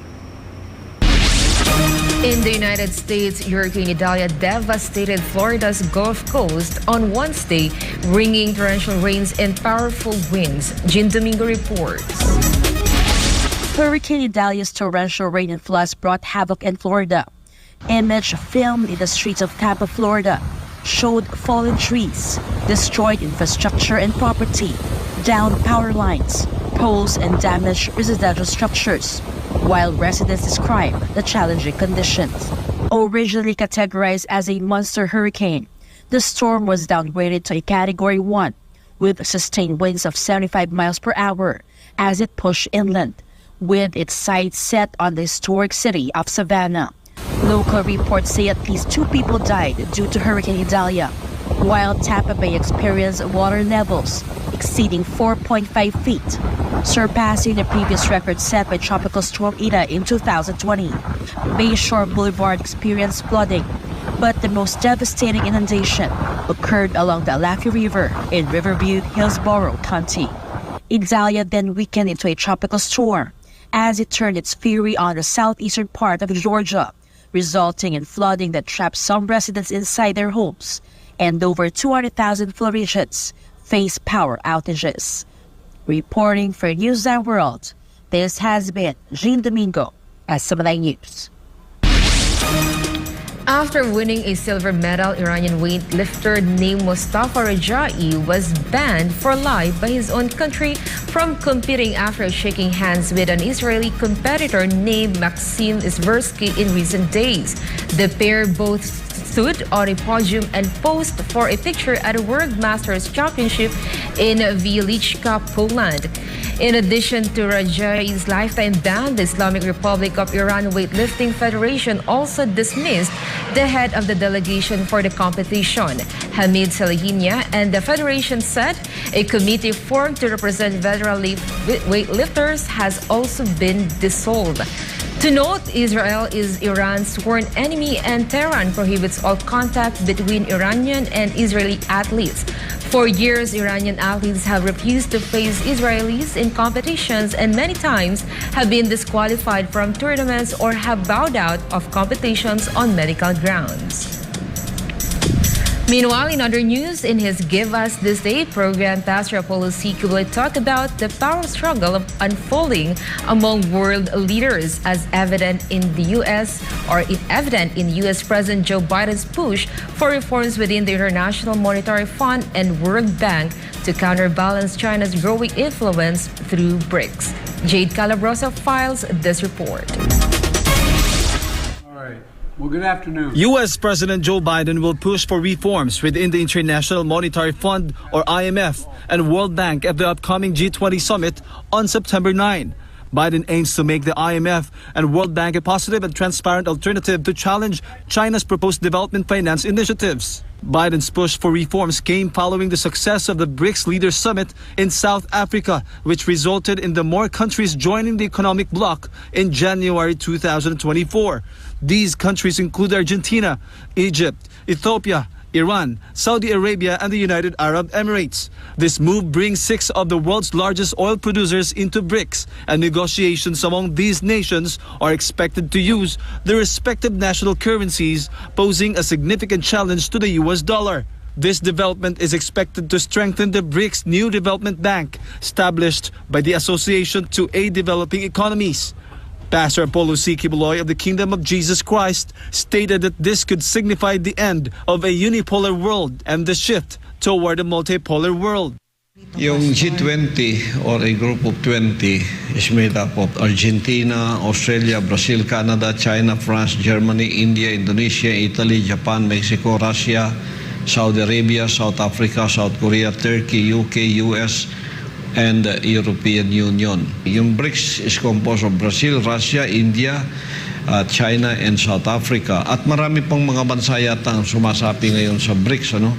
In the United States, Hurricane Idalia devastated Florida's Gulf Coast on Wednesday, bringing torrential rains and powerful winds. Jin Domingo reports. Hurricane Idalia's torrential rain and floods brought havoc in Florida. Image filmed in the streets of Tampa, Florida, showed fallen trees, destroyed infrastructure and property, downed power lines, poles, and damaged residential structures, while residents describe the challenging conditions. Originally categorized as a monster hurricane, the storm was downgraded to a Category 1 with sustained winds of 75 miles per hour as it pushed inland, with its sights set on the historic city of Savannah. Local reports say at least 2 people died due to Hurricane Idalia, while Tampa Bay experienced water levels exceeding 4.5 feet, surpassing the previous record set by Tropical Storm Ida in 2020. Bayshore Boulevard experienced flooding, but the most devastating inundation occurred along the Alafi River in Riverview, Hillsborough County. Idalia then weakened into a tropical storm as it turned its fury on the southeastern part of Georgia, resulting in flooding that trapped some residents inside their homes, and over 200,000 Floridians faced power outages. Reporting for Newsline World, this has been Jean Domingo at Sabalay News. After winning a silver medal, Iranian weightlifter named Mustafa Rajai was banned for life by his own country from competing after shaking hands with an Israeli competitor named Maxim Isversky in recent days. The pair both stood on a podium and posed for a picture at a World Masters Championship in Wieliczka, Poland. In addition to Rajai's lifetime ban, the Islamic Republic of Iran Weightlifting Federation also dismissed the head of the delegation for the competition, Hamid Salahinia, and the federation said a committee formed to represent veteran weightlifters has also been dissolved. To note, Israel is Iran's sworn enemy and Tehran prohibits all contact between Iranian and Israeli athletes. For years, Iranian athletes have refused to face Israelis in competitions and many times have been disqualified from tournaments or have bowed out of competitions on medical grounds. Meanwhile, in other news, in his Give Us This Day program, Pastor Apollo C. Kuboy talked about the power struggle unfolding among world leaders as evident in the U.S. President Joe Biden's push for reforms within the International Monetary Fund and World Bank to counterbalance China's growing influence through BRICS. Jade Calabrosa files this report. Well, good afternoon. U.S. President Joe Biden will push for reforms within the International Monetary Fund, or IMF, and World Bank at the upcoming G20 summit on September 9. Biden aims to make the IMF and World Bank a positive and transparent alternative to challenge China's proposed development finance initiatives. Biden's push for reforms came following the success of the BRICS Leaders Summit in South Africa, which resulted in the more countries joining the economic bloc in January 2024. These countries include Argentina, Egypt, Ethiopia, Iran, Saudi Arabia, and the United Arab Emirates. This move brings 6 of the world's largest oil producers into BRICS, and negotiations among these nations are expected to use their respective national currencies, posing a significant challenge to the US dollar. This development is expected to strengthen the BRICS new development bank, established by the Association to Aid Developing Economies. Pastor Apollo C. Kibuloy of the Kingdom of Jesus Christ stated that this could signify the end of a unipolar world and the shift toward a multipolar world. Yung G20 or a group of 20 is made up of Argentina, Australia, Brazil, Canada, China, France, Germany, India, Indonesia, Italy, Japan, Mexico, Russia, Saudi Arabia, South Africa, South Korea, Turkey, UK, US, and the European Union. Yung BRICS is composed of Brazil, Russia, India, China, and South Africa. At marami pang mga bansa yata ang sumasapi ngayon sa BRICS, ano?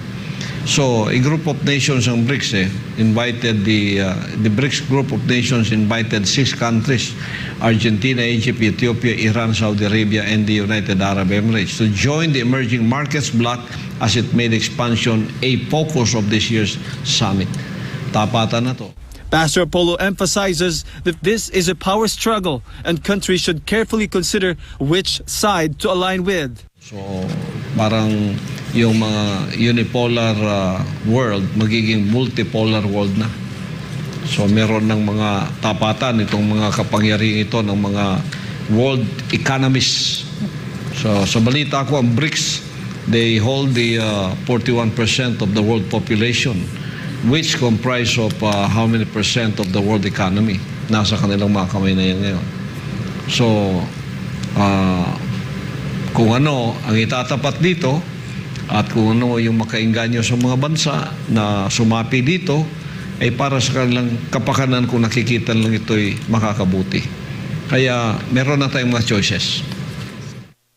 So, a group of nations ang BRICS invited the BRICS group of nations invited 6 countries, Argentina, Egypt, Ethiopia, Iran, Saudi Arabia, and the United Arab Emirates to join the emerging markets bloc as it made expansion a focus of this year's summit. Tapatan na to. Pastor Apollo emphasizes that this is a power struggle and countries should carefully consider which side to align with. So, parang yung mga unipolar world, magiging multipolar world na. So, meron ng mga tapatan itong mga kapangyarihan ito ng mga world economists. So, sa balita ko, ang BRICS, they hold the 41% of the world population, which comprise of how many percent of the world economy. Nasa kanilang mga kamay na yan ngayon. So, kung ano ang itatapat dito at kung ano yung makainganyo sa mga bansa na sumapi dito, ay para sa kanilang kapakanan kung nakikita lang ito'y makakabuti. Kaya meron na tayong mga choices.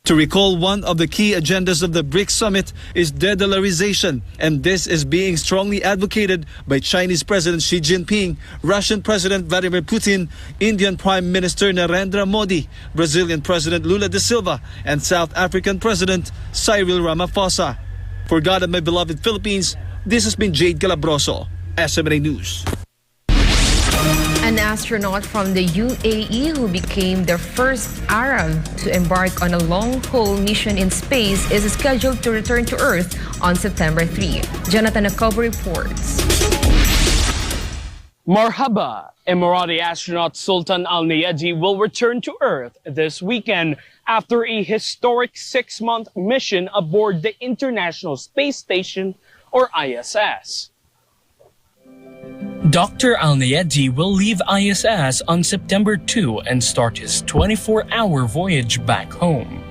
To recall, one of the key agendas of the BRICS summit is de-dollarization, and this is being strongly advocated by Chinese President Xi Jinping, Russian President Vladimir Putin, Indian Prime Minister Narendra Modi, Brazilian President Lula da Silva, and South African President Cyril Ramaphosa. For God and my beloved Philippines, this has been Jade Calabroso, SMNA News. An astronaut from the UAE who became the first Arab to embark on a long-haul mission in space is scheduled to return to Earth on September 3. Jonathan Acobo reports. Marhaba, Emirati astronaut Sultan Al Neyadi will return to Earth this weekend after a historic 6-month mission aboard the International Space Station, or ISS. Dr. Al Neyadi will leave ISS on September 2 and start his 24-hour voyage back home.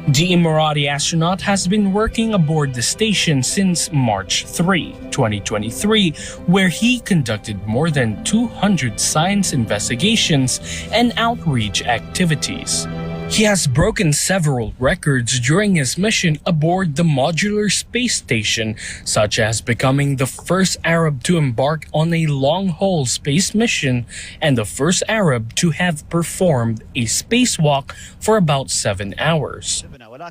The Emirati astronaut has been working aboard the station since March 3, 2023, where he conducted more than 200 science investigations and outreach activities. He has broken several records during his mission aboard the modular space station, such as becoming the first Arab to embark on a long-haul space mission and the first Arab to have performed a spacewalk for about 7 hours.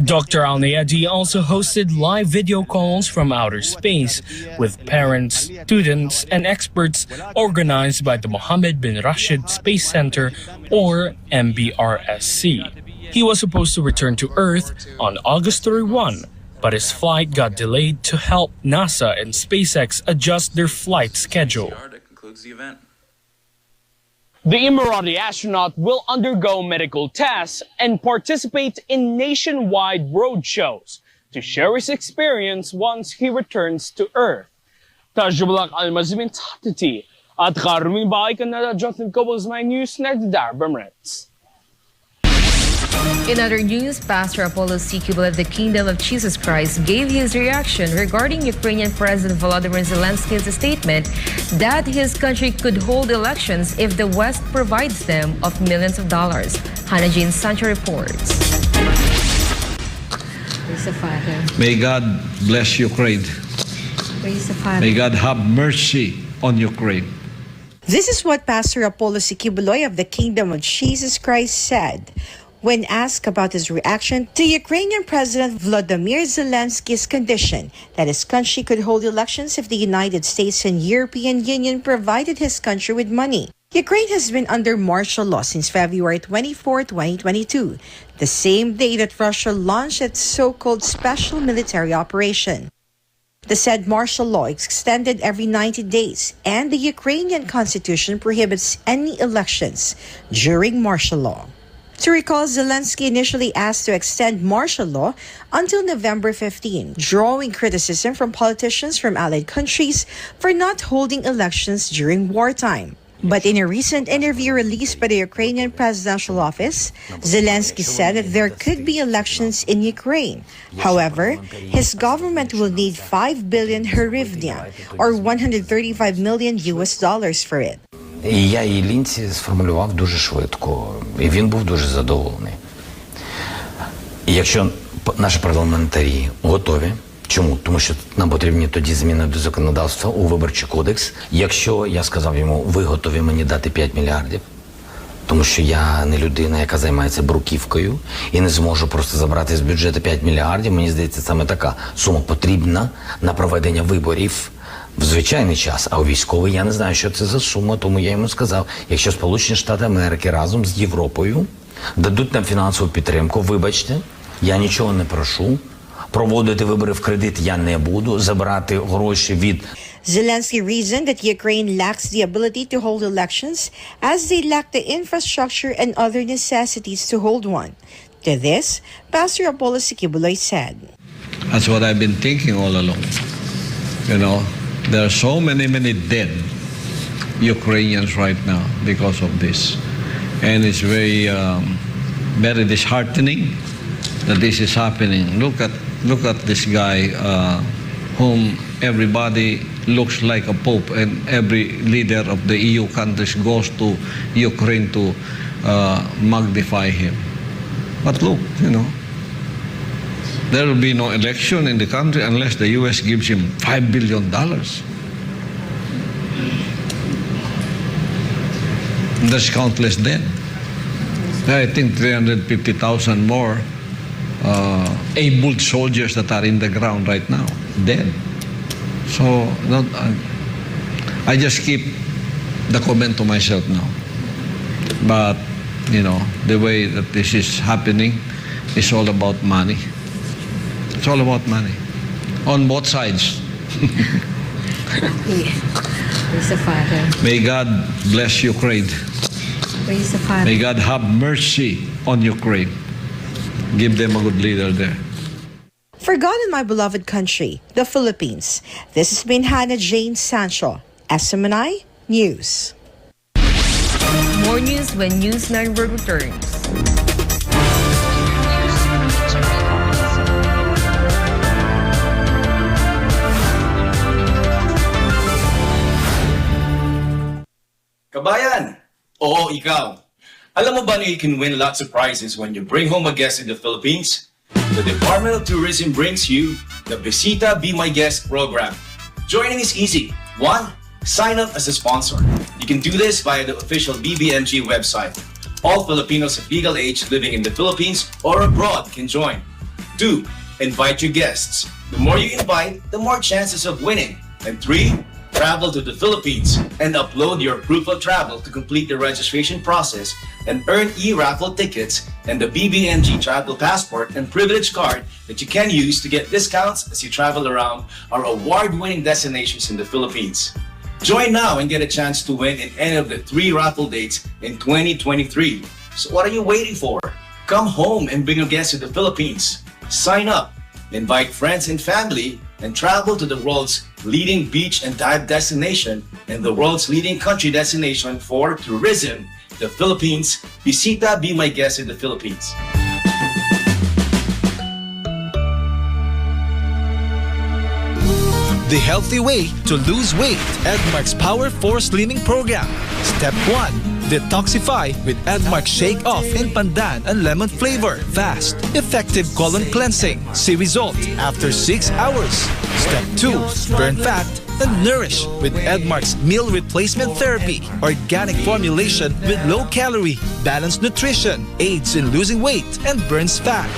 Dr. Al Neyadi also hosted live video calls from outer space with parents, students, and experts organized by the Mohammed bin Rashid Space Center, or MBRSC. He was supposed to return to Earth on August 31, but his flight got delayed to help NASA and SpaceX adjust their flight schedule. The Emirati astronaut will undergo medical tests and participate in nationwide roadshows to share his experience once he returns to Earth. Tajubalak Almazimin Tatiti at Karuming Bahay Canada Jonathan Cobos My News Nedidar Bemrets. In other news, Pastor Apollo Sikubal of the Kingdom of Jesus Christ gave his reaction regarding Ukrainian President Volodymyr Zelensky's statement that his country could hold elections if the West provides them of millions of dollars. Hannah Jane Sancho reports. Praise the Father. May God bless Ukraine. Praise the Father. May God have mercy on Ukraine. This is what Pastor Apollo Sikibuloy of the Kingdom of Jesus Christ said when asked about his reaction to Ukrainian President Volodymyr Zelensky's condition that his country could hold elections if the United States and European Union provided his country with money. Ukraine has been under martial law since February 24, 2022, the same day that Russia launched its so-called special military operation. The said martial law is extended every 90 days, and the Ukrainian constitution prohibits any elections during martial law. To recall, Zelensky initially asked to extend martial law until November 15, drawing criticism from politicians from allied countries for not holding elections during wartime. But in a recent interview released by the Ukrainian Presidential Office, Zelensky said that there could be elections in Ukraine. However, his government will need 5 billion hryvnia, or $135 million for it. І я її лінці сформулював дуже швидко, і він був дуже задоволений. І якщо наші парламентарі готові, чому? Тому що нам потрібні тоді зміни до законодавства у Виборчий кодекс. Якщо я сказав йому, ви готові мені дати 5 мільярдів, тому що я не людина, яка займається бруківкою, і не зможу просто забрати з бюджету 5 мільярдів, мені здається, саме така сума потрібна на проведення виборів в звичайний час, а у військовий я не знаю, що це за сума, тому я йому сказав, якщо Сполучені Штати Америки разом з Європою дадуть нам фінансову підтримку, вибачте, я нічого не прошу, проводити вибори в кредит я не буду, забрати гроші від... Zelensky reasoned that Ukraine lacks the ability to hold elections as they lack the infrastructure and other necessities to hold one. To this, Pastor Apollo Sikibuloy said, That's what I've been thinking all along. You know, there are so many dead Ukrainians right now because of this. And it's very disheartening that this is happening. Look at this guy whom everybody looks like a pope, and every leader of the EU countries goes to Ukraine to magnify him. But look, you know, There will be no election in the country unless the U.S. gives him $5 billion. That's countless dead. I think 350,000 more able soldiers that are in the ground right now, dead. So I just keep the comment to myself now. But, you know, the way that this is happening is all about money. It's all about money. On both sides. Praise the Father. May God bless Ukraine. Praise the Father. May God have mercy on Ukraine. Give them a good leader there. Forgotten my beloved country, the Philippines. This has been Hannah Jane Sancho, SMNI News. More news when Newsline World returns. Kabayan! Oo, ikaw. Alam mo ba na you can win lots of prizes when you bring home a guest in the Philippines? The Department of Tourism brings you the Visita Be My Guest program. Joining is easy. 1. Sign up as a sponsor. You can do this via the official BBMG website. All Filipinos of legal age living in the Philippines or abroad can join. 2. Invite your guests. The more you invite, the more chances of winning. And 3. Travel to the Philippines and upload your proof of travel to complete the registration process and earn e-raffle tickets and the BBMG travel passport and privilege card that you can use to get discounts as you travel around our award-winning destinations in the Philippines. Join now and get a chance to win in any of the 3 raffle dates in 2023. So what are you waiting for? Come home and bring your guests to the Philippines. Sign up, invite friends and family, and travel to the world's leading beach and dive destination and the world's leading country destination for tourism, the Philippines. Visita Be My Guest in the Philippines. The healthy way to lose weight. Edmark's Power 4 Slimming Program. Step 1. Detoxify with Edmark Shake Off in pandan and lemon flavor. Fast, effective colon cleansing. See result after 6 hours. Step 2. Burn fat and nourish with Edmark's Meal Replacement Therapy. Organic formulation with low calorie, balanced nutrition, aids in losing weight and burns fat.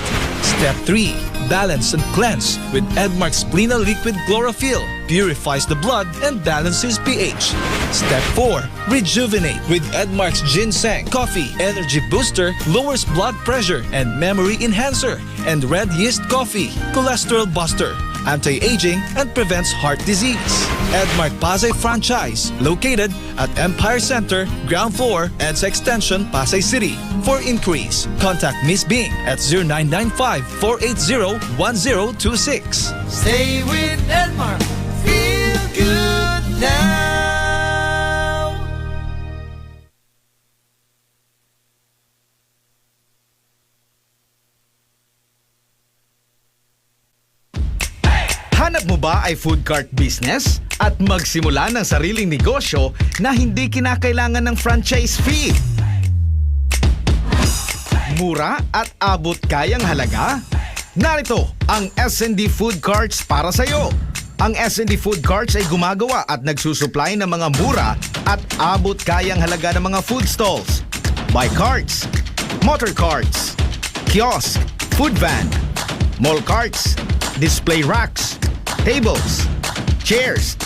Step 3. Balance and cleanse with Edmark's Splena Liquid Chlorophyll. Purifies the blood and balances pH. Step 4. Rejuvenate with Edmark's Ginseng Coffee. Energy Booster lowers blood pressure and memory enhancer. And Red Yeast Coffee. Cholesterol Buster. Anti-aging and prevents heart disease. Edmark Pasay franchise located at Empire Center, ground floor, EDSA Extension, Pasay City. For inquiries, contact Miss Bing at 0995-480-1026. Stay with Edmark. Feel good now. Hanap mo ba ay food cart business? At magsimula ng sariling negosyo na hindi kinakailangan ng franchise fee? Mura at abot kayang halaga? Narito ang S&D Food Carts para sa iyo. Ang S&D Food Carts ay gumagawa at nagsusupply ng mga mura at abot kayang halaga ng mga food stalls, buy carts, motor carts, kiosk, food van, mall carts, display racks, tables, chairs,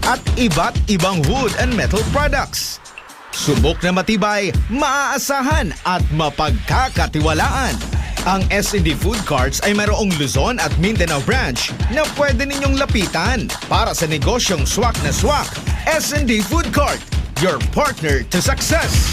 at iba't ibang wood and metal products. Subok na matibay, maaasahan at mapagkakatiwalaan. Ang S&D Food Carts ay mayroong Luzon at Mindanao branch na pwede ninyong lapitan para sa negosyong swak na swak. S&D Food Cart, your partner to success.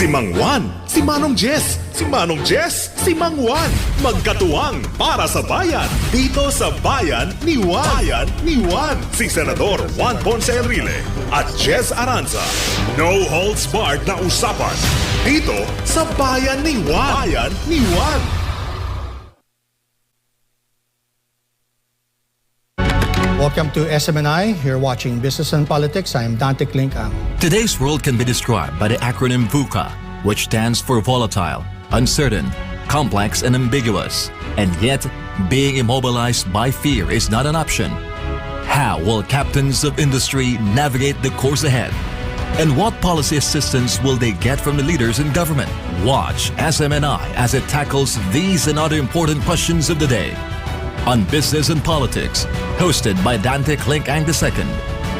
Si Mang Juan, si Manong Jess, si Manong Jess, si Mang Juan. Magkatuwang para sa bayan. Dito sa Bayan ni Juan. Bayan ni Juan. Si Senador Juan Ponce Enrile at Jess Aranza. No holds barred na usapan. Dito sa Bayan ni Juan. Bayan ni Juan. Welcome to SMNI. You're watching Business and Politics. I'm Dante Klinkang. Today's world can be described by the acronym VUCA, which stands for volatile, uncertain, complex, and ambiguous. And yet, being immobilized by fear is not an option. How will captains of industry navigate the course ahead? And what policy assistance will they get from the leaders in government? Watch SMNI as it tackles these and other important questions of the day. On Business and Politics, hosted by Dante Klinkang II,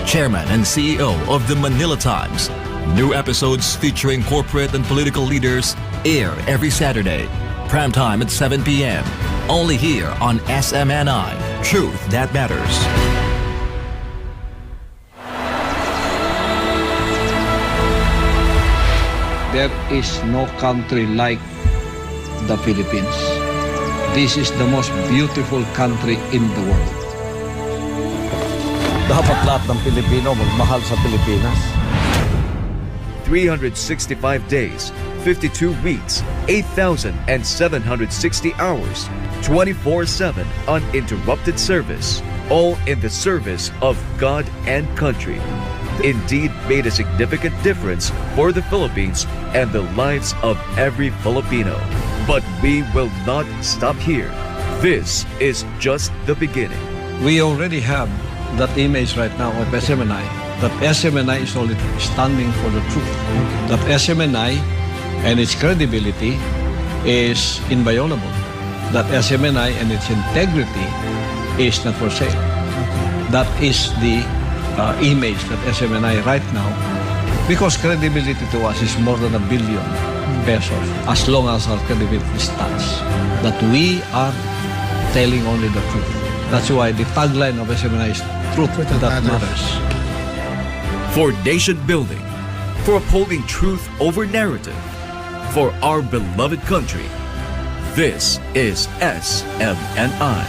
Chairman and CEO of the Manila Times. New episodes featuring corporate and political leaders air every Saturday. Prime time at 7 p.m. Only here on SMNI. Truth that matters. There is no country like the Philippines. This is the most beautiful country in the world. Dapat lahat ng Pilipino magmahal sa Pilipinas. 365 days, 52 weeks, 8,760 hours, 24/7 uninterrupted service, all in the service of God and country. Indeed made a significant difference for the Philippines and the lives of every Filipino. But we will not stop here. This is just the beginning. We already have that image right now of SMNI, that SMNI is only standing for the truth. That SMNI and its credibility is inviolable. That SMNI and its integrity is not for sale. That is the image that SMNI right now, because credibility to us is more than $1 billion pesos, as long as our credibility stands, that we are telling only the truth. That's why the tagline of SMNI is truth that matters. For nation building, for upholding truth over narrative, for our beloved country, this is SMNI.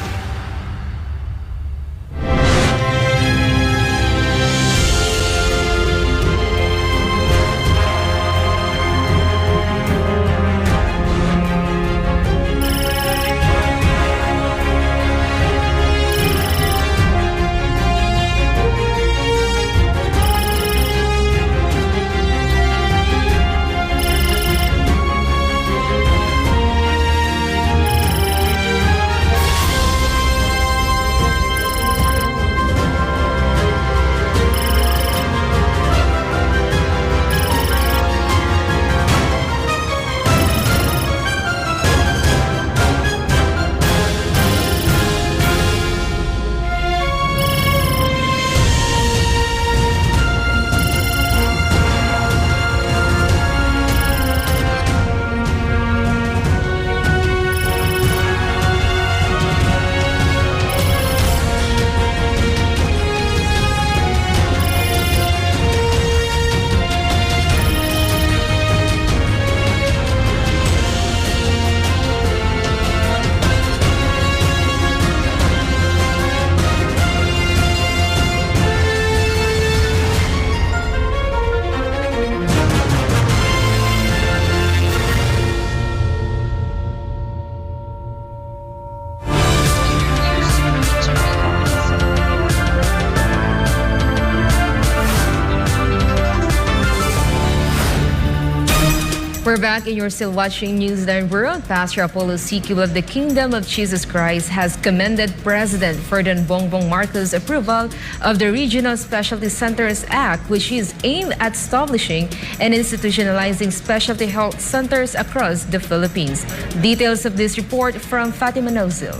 We're back and you're still watching Newsline World. Pastor Apollo Sikib of the Kingdom of Jesus Christ has commended President Ferdinand Bongbong Marcos' approval of the Regional Specialty Centers Act, which is aimed at establishing and institutionalizing specialty health centers across the Philippines. Details of this report from Fatima Nozil.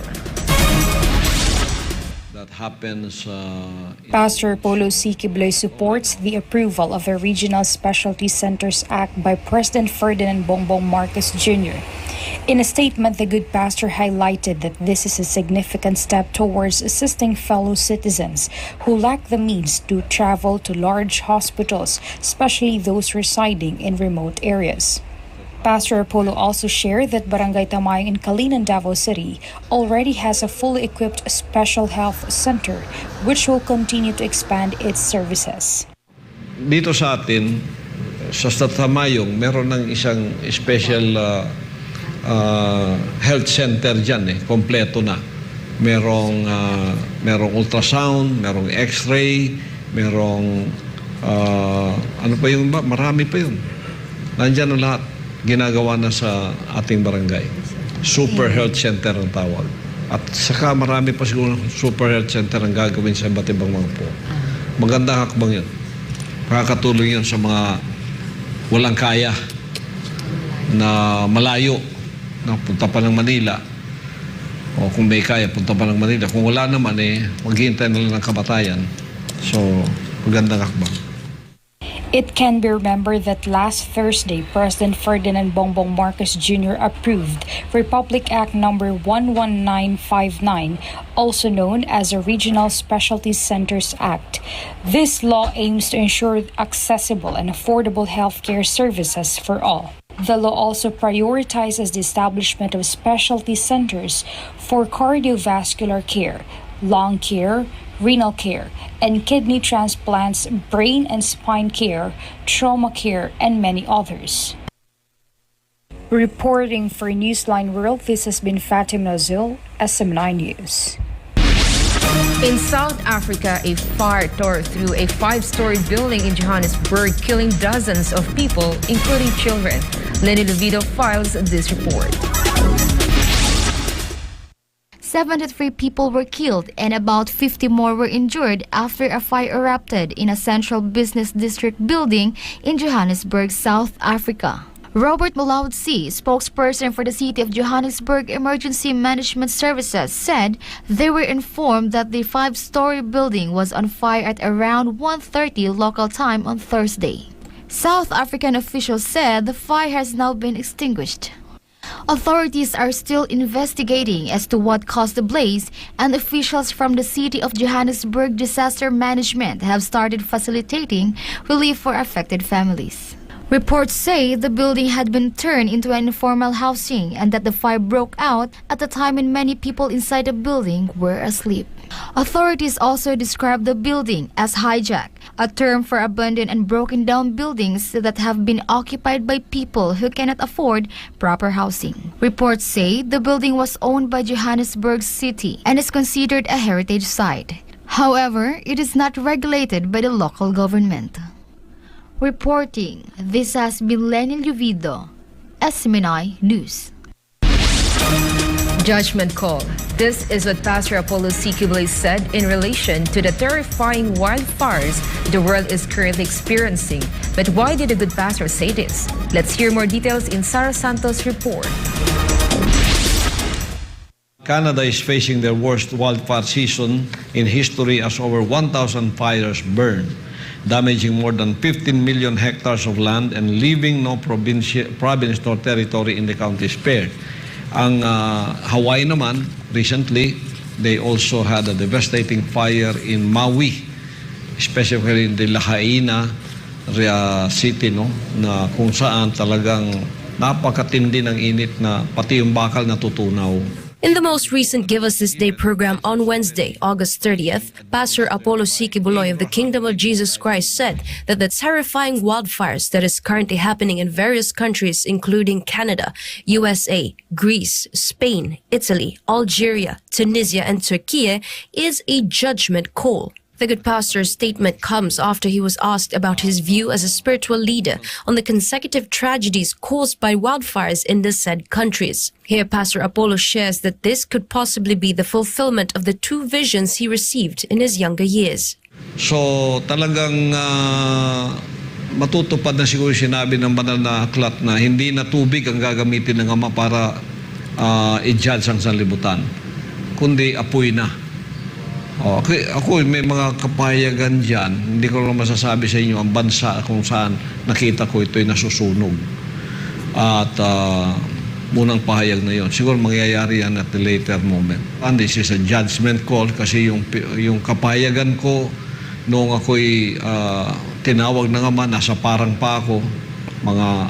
Happens. Pastor Apollo Sikib supports the approval of the Regional Specialty Centers Act by President Ferdinand Bongbong Marcos Jr. In a statement, the good pastor highlighted that this is a significant step towards assisting fellow citizens who lack the means to travel to large hospitals, especially those residing in remote areas. Pastor Apollo also shared that Barangay Tamayang in Kalinan, Davao City already has a fully equipped special health center which will continue to expand its services. Dito sa atin, sa Tamayong, meron ng isang special health center dyan, kompleto na. Merong ultrasound, merong x-ray, merong ano pa yun ba? Marami pa yun. Nandyan ang lahat. Ginagawa na sa ating barangay. Super health center ang tawag. At saka marami pa siguro super health center ang gagawin sa iba't ibang mga po. Magandang hakbang yun. Makakatulong yun sa mga walang kaya na malayo na punta pa ng Manila, o kung may kaya punta pa ng Manila, kung wala naman maghihintay na lang ng kamatayan. So magandang hakbang. It can be remembered that last Thursday, President Ferdinand Bongbong Marcos Jr. approved Republic Act No. 11959, also known as the Regional Specialty Centers Act. This law aims to ensure accessible and affordable healthcare services for all. The law also prioritizes the establishment of specialty centers for cardiovascular care, lung care, renal care, and kidney transplants, brain and spine care, trauma care, and many others. Reporting for Newsline World, this has been Fatima Nazil, SM9 News. In South Africa, a fire tore through a 5-story building in Johannesburg, killing dozens of people, including children. Lenny Lovido files this report. 73 people were killed and about 50 more were injured after a fire erupted in a central business district building in Johannesburg, South Africa. Robert Malaudsi, spokesperson for the City of Johannesburg Emergency Management Services, said they were informed that the 5-story building was on fire at around 1:30 local time on Thursday. South African officials said the fire has now been extinguished. Authorities are still investigating as to what caused the blaze, and officials from the City of Johannesburg Disaster Management have started facilitating relief for affected families. Reports say the building had been turned into an informal housing and that the fire broke out at a time when many people inside the building were asleep. Authorities also described the building as hijack, a term for abandoned and broken down buildings that have been occupied by people who cannot afford proper housing. Reports say the building was owned by Johannesburg City and is considered a heritage site. However, it is not regulated by the local government. Reporting, this has been Lenny Lovido, SM9 News. Judgment call. This is what Pastor Apollo Sikibulay said in relation to the terrifying wildfires the world is currently experiencing. But why did the good pastor say this? Let's hear more details in Sara Santos' report. Canada is facing their worst wildfire season in history as over 1,000 fires burned, damaging more than 15 million hectares of land and leaving no province nor territory in the county spared. Ang Hawaii naman, recently, they also had a devastating fire in Maui, especially in the Lahaina city, na kung saan talagang napakatindi ng init na pati yung bakal natutunaw. In the most recent Give Us This Day program on Wednesday, August 30th, Pastor Apollo Sikibulay of the Kingdom of Jesus Christ said that the terrifying wildfires that is currently happening in various countries, including Canada, USA, Greece, Spain, Italy, Algeria, Tunisia, and Turkey, is a judgment call. The good pastor's statement comes after he was asked about his view as a spiritual leader on the consecutive tragedies caused by wildfires in the said countries. Here, Pastor Apollo shares that this could possibly be the fulfillment of the 2 visions he received in his younger years. So talagang matutupad na siguro sinabi ng banal na aklat na hindi na tubig ang gagamitin ng Ama para i-judge ang sanlibutan, kundi apoy na. Okay, ako may mga kapayagan dyan, hindi ko lang masasabi sa inyo ang bansa kung saan nakita ko ito'y nasusunog. At munang pahayag na yon. Siguro mangyayari yan at the later moment. And this is a judgment call kasi yung kapayagan ko noong ako'y tinawag na naman, nasa parang pa ako,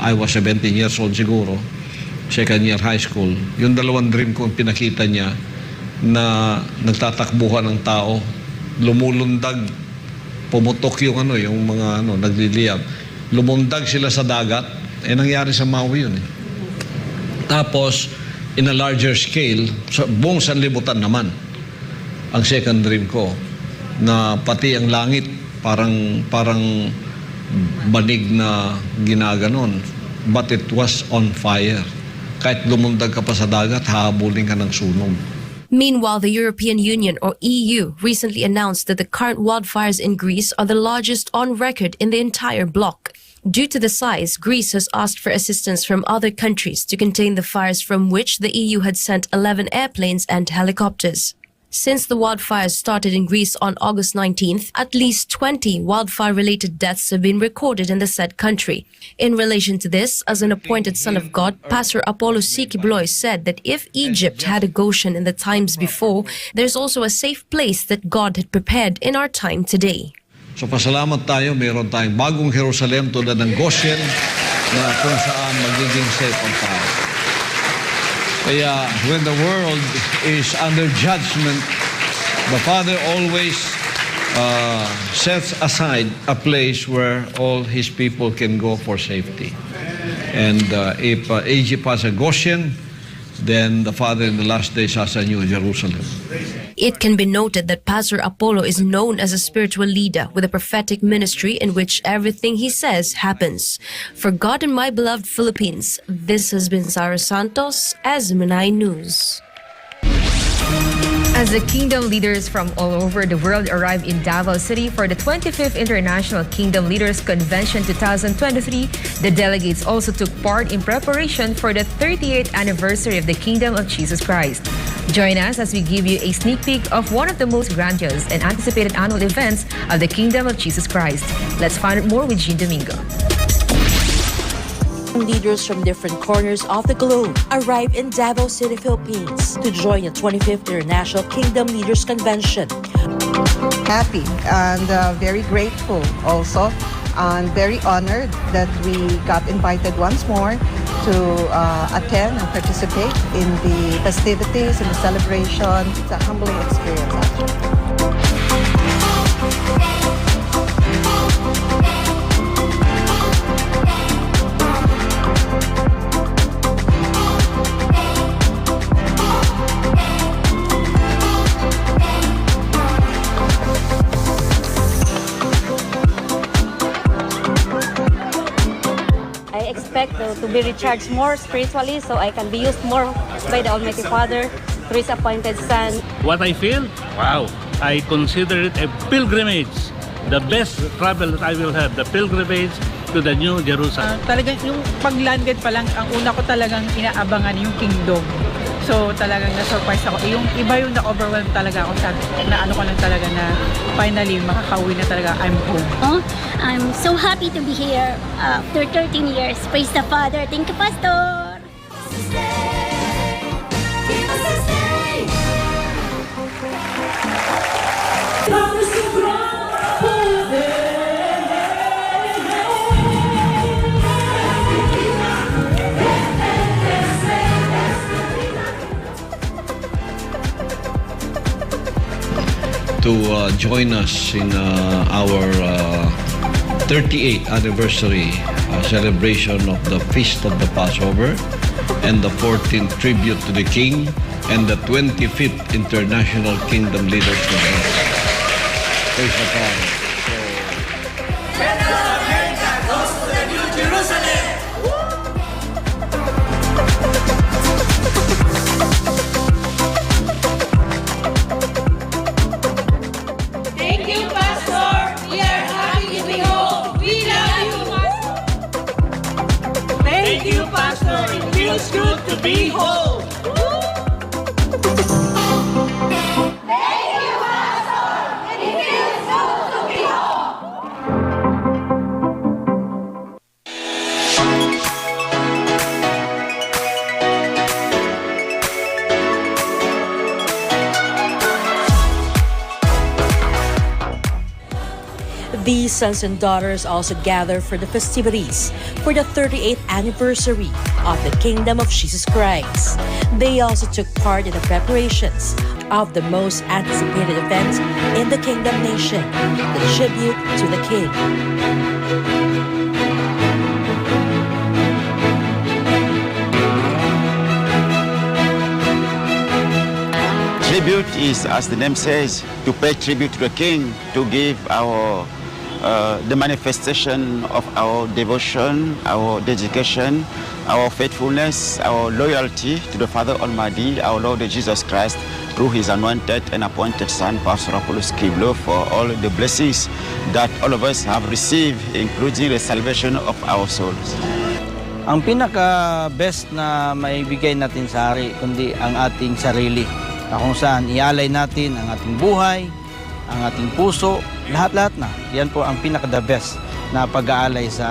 I was 17 years old siguro, second year high school. Yung dalawang dream ko pinakita niya na nagtatakbuhan ng tao, lumulundag, pumutok yung mga nagliliyab. Lumundag sila sa dagat, nangyari sa Maui yun eh. Tapos, in a larger scale, sa buong sanlibutan naman, ang second dream ko, na pati ang langit, parang banig na ginaganon, but it was on fire. Kahit lumundag ka pa sa dagat, hahabulin ka ng sunog. Meanwhile, the European Union, or EU, recently announced that the current wildfires in Greece are the largest on record in the entire bloc. Due to the size, Greece has asked for assistance from other countries to contain the fires, from which the EU had sent 11 airplanes and helicopters. Since the wildfires started in Greece on August 19th, at least 20 wildfire-related deaths have been recorded in the said country. In relation to this, as an appointed son of God, Pastor Apollos Sikibuloy said that if Egypt had a Goshen in the times before, there's also a safe place that God had prepared in our time today. So pasalamat tayo, mayroon tayong bagong Jerusalem tulad ng Goshen na kung saan magiging safe ang tao. Kaya when the world is under judgment, the Father always sets aside a place where all His people can go for safety. And if Egypt has a Goshen, then the Father in the last days has a new Jerusalem. It can be noted that Pastor Apollo is known as a spiritual leader with a prophetic ministry in which everything he says happens. For God and my beloved Philippines, this has been Sarah Santos, SMNI News. As the kingdom leaders from all over the world arrive in Davao City for the 25th International Kingdom Leaders Convention 2023, the delegates also took part in preparation for the 38th anniversary of the Kingdom of Jesus Christ. Join us as we give you a sneak peek of one of the most grandiose and anticipated annual events of the Kingdom of Jesus Christ. Let's find out more with Jean Domingo. Leaders from different corners of the globe arrive in Davao City, Philippines to join the 25th International Kingdom Leaders Convention. Happy and very grateful also, and very honored that we got invited once more to attend and participate in the festivities and the celebration. It's a humbling experience, actually. To be recharged more spiritually, so I can be used more by the Almighty Father through His appointed Son. What I feel? Wow! I consider it a pilgrimage. The best travel that I will have, the pilgrimage to the New Jerusalem. Talagang yung pag-landed pa lang, ang una ko talagang inaabangan yung kingdom. So talagang na-surprise ako. Yung iba yung na-overwhelm talaga ako. Na ano ko lang talaga na finally makakauwi na talaga. I'm home. Oh, I'm so happy to be here after 13 years. Praise the Father. Thank you, Pastor. To join us in our 38th anniversary celebration of the Feast of the Passover and the 14th tribute to the King and the 25th International Kingdom Leaders Convention. Praise the Father. America goes to the New Jerusalem! Feels good to be whole. Thank you, Pastor. It feels good to be whole. These sons and daughters also gather for the festivities for the 38th anniversary of the Kingdom of Jesus Christ. They also took part in the preparations of the most anticipated event in the Kingdom Nation, the tribute to the King. Tribute is, as the name says, to pay tribute to the King, to give our the manifestation of our devotion, our dedication, our faithfulness, our loyalty to the Father Almighty, our Lord Jesus Christ, through His anointed and appointed Son, Pastor Apollos Kiblo, for all the blessings that all of us have received, including the salvation of our souls. Ang pinaka-best na maibigay natin sa hari, kundi ang ating sarili, na kung saan ialay natin ang ating buhay, ang ating puso, lahat-lahat na. Yan po ang pinaka-the best na pag-aalay sa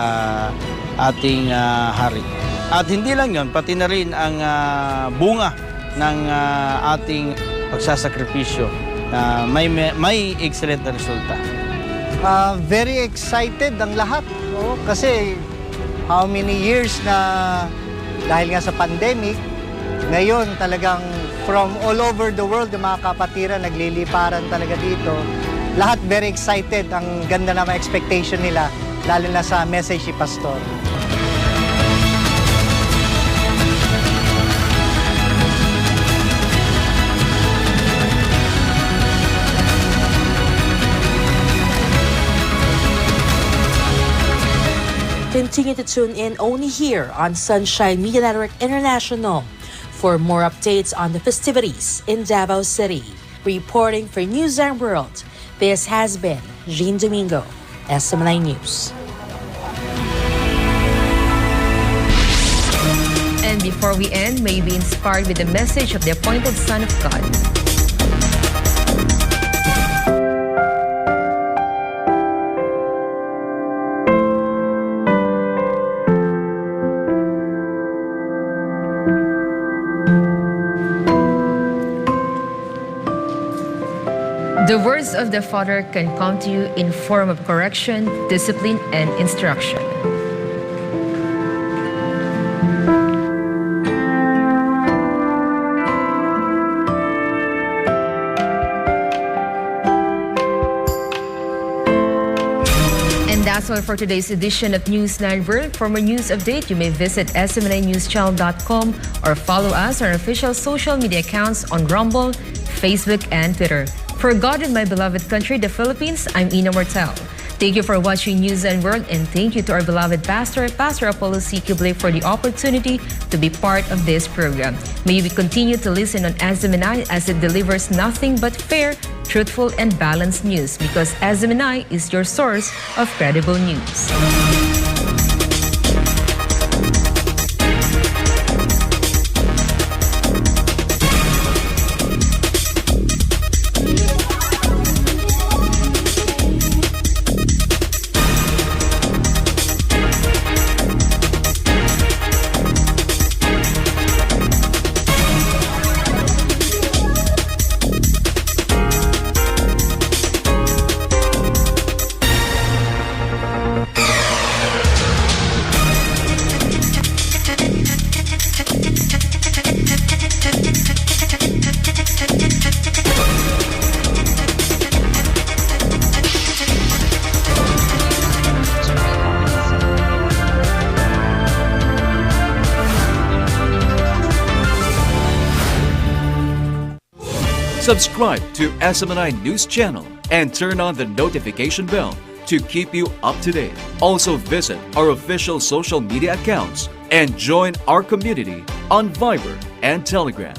ating hari. At hindi lang yun, pati na rin ang bunga ng ating pagsasakripisyo na may excellent na resulta. Very excited ang lahat. No? Kasi how many years na dahil nga sa pandemic, ngayon talagang from all over the world, yung mga kapatiran nagliliparan talaga dito. Lahat very excited. Ang ganda na mga expectation nila, lalo na sa message ni Pastor. Continue to tune in only here on Sunshine Media Network International for more updates on the festivities in Davao City. Reporting for Newsline World, this has been Jean Domingo, SMNI News. And before we end, may you be inspired with the message of the appointed Son of God. The words of the Father can come to you in form of correction, discipline, and instruction. And that's all for today's edition of Newsline World. For more news update, you may visit smninewschannel.com or follow us on our official social media accounts on Rumble, Facebook, and Twitter. For God and my beloved country, the Philippines, I'm Yna Mortel. Thank you for watching Newsline World, and thank you to our beloved pastor, Pastor Apollos Kiblo, for the opportunity to be part of this program. May we continue to listen on SMNI as it delivers nothing but fair, truthful, and balanced news, because SMNI is your source of credible news. Subscribe to SMNI News Channel and turn on the notification bell to keep you up to date. Also visit our official social media accounts and join our community on Viber and Telegram.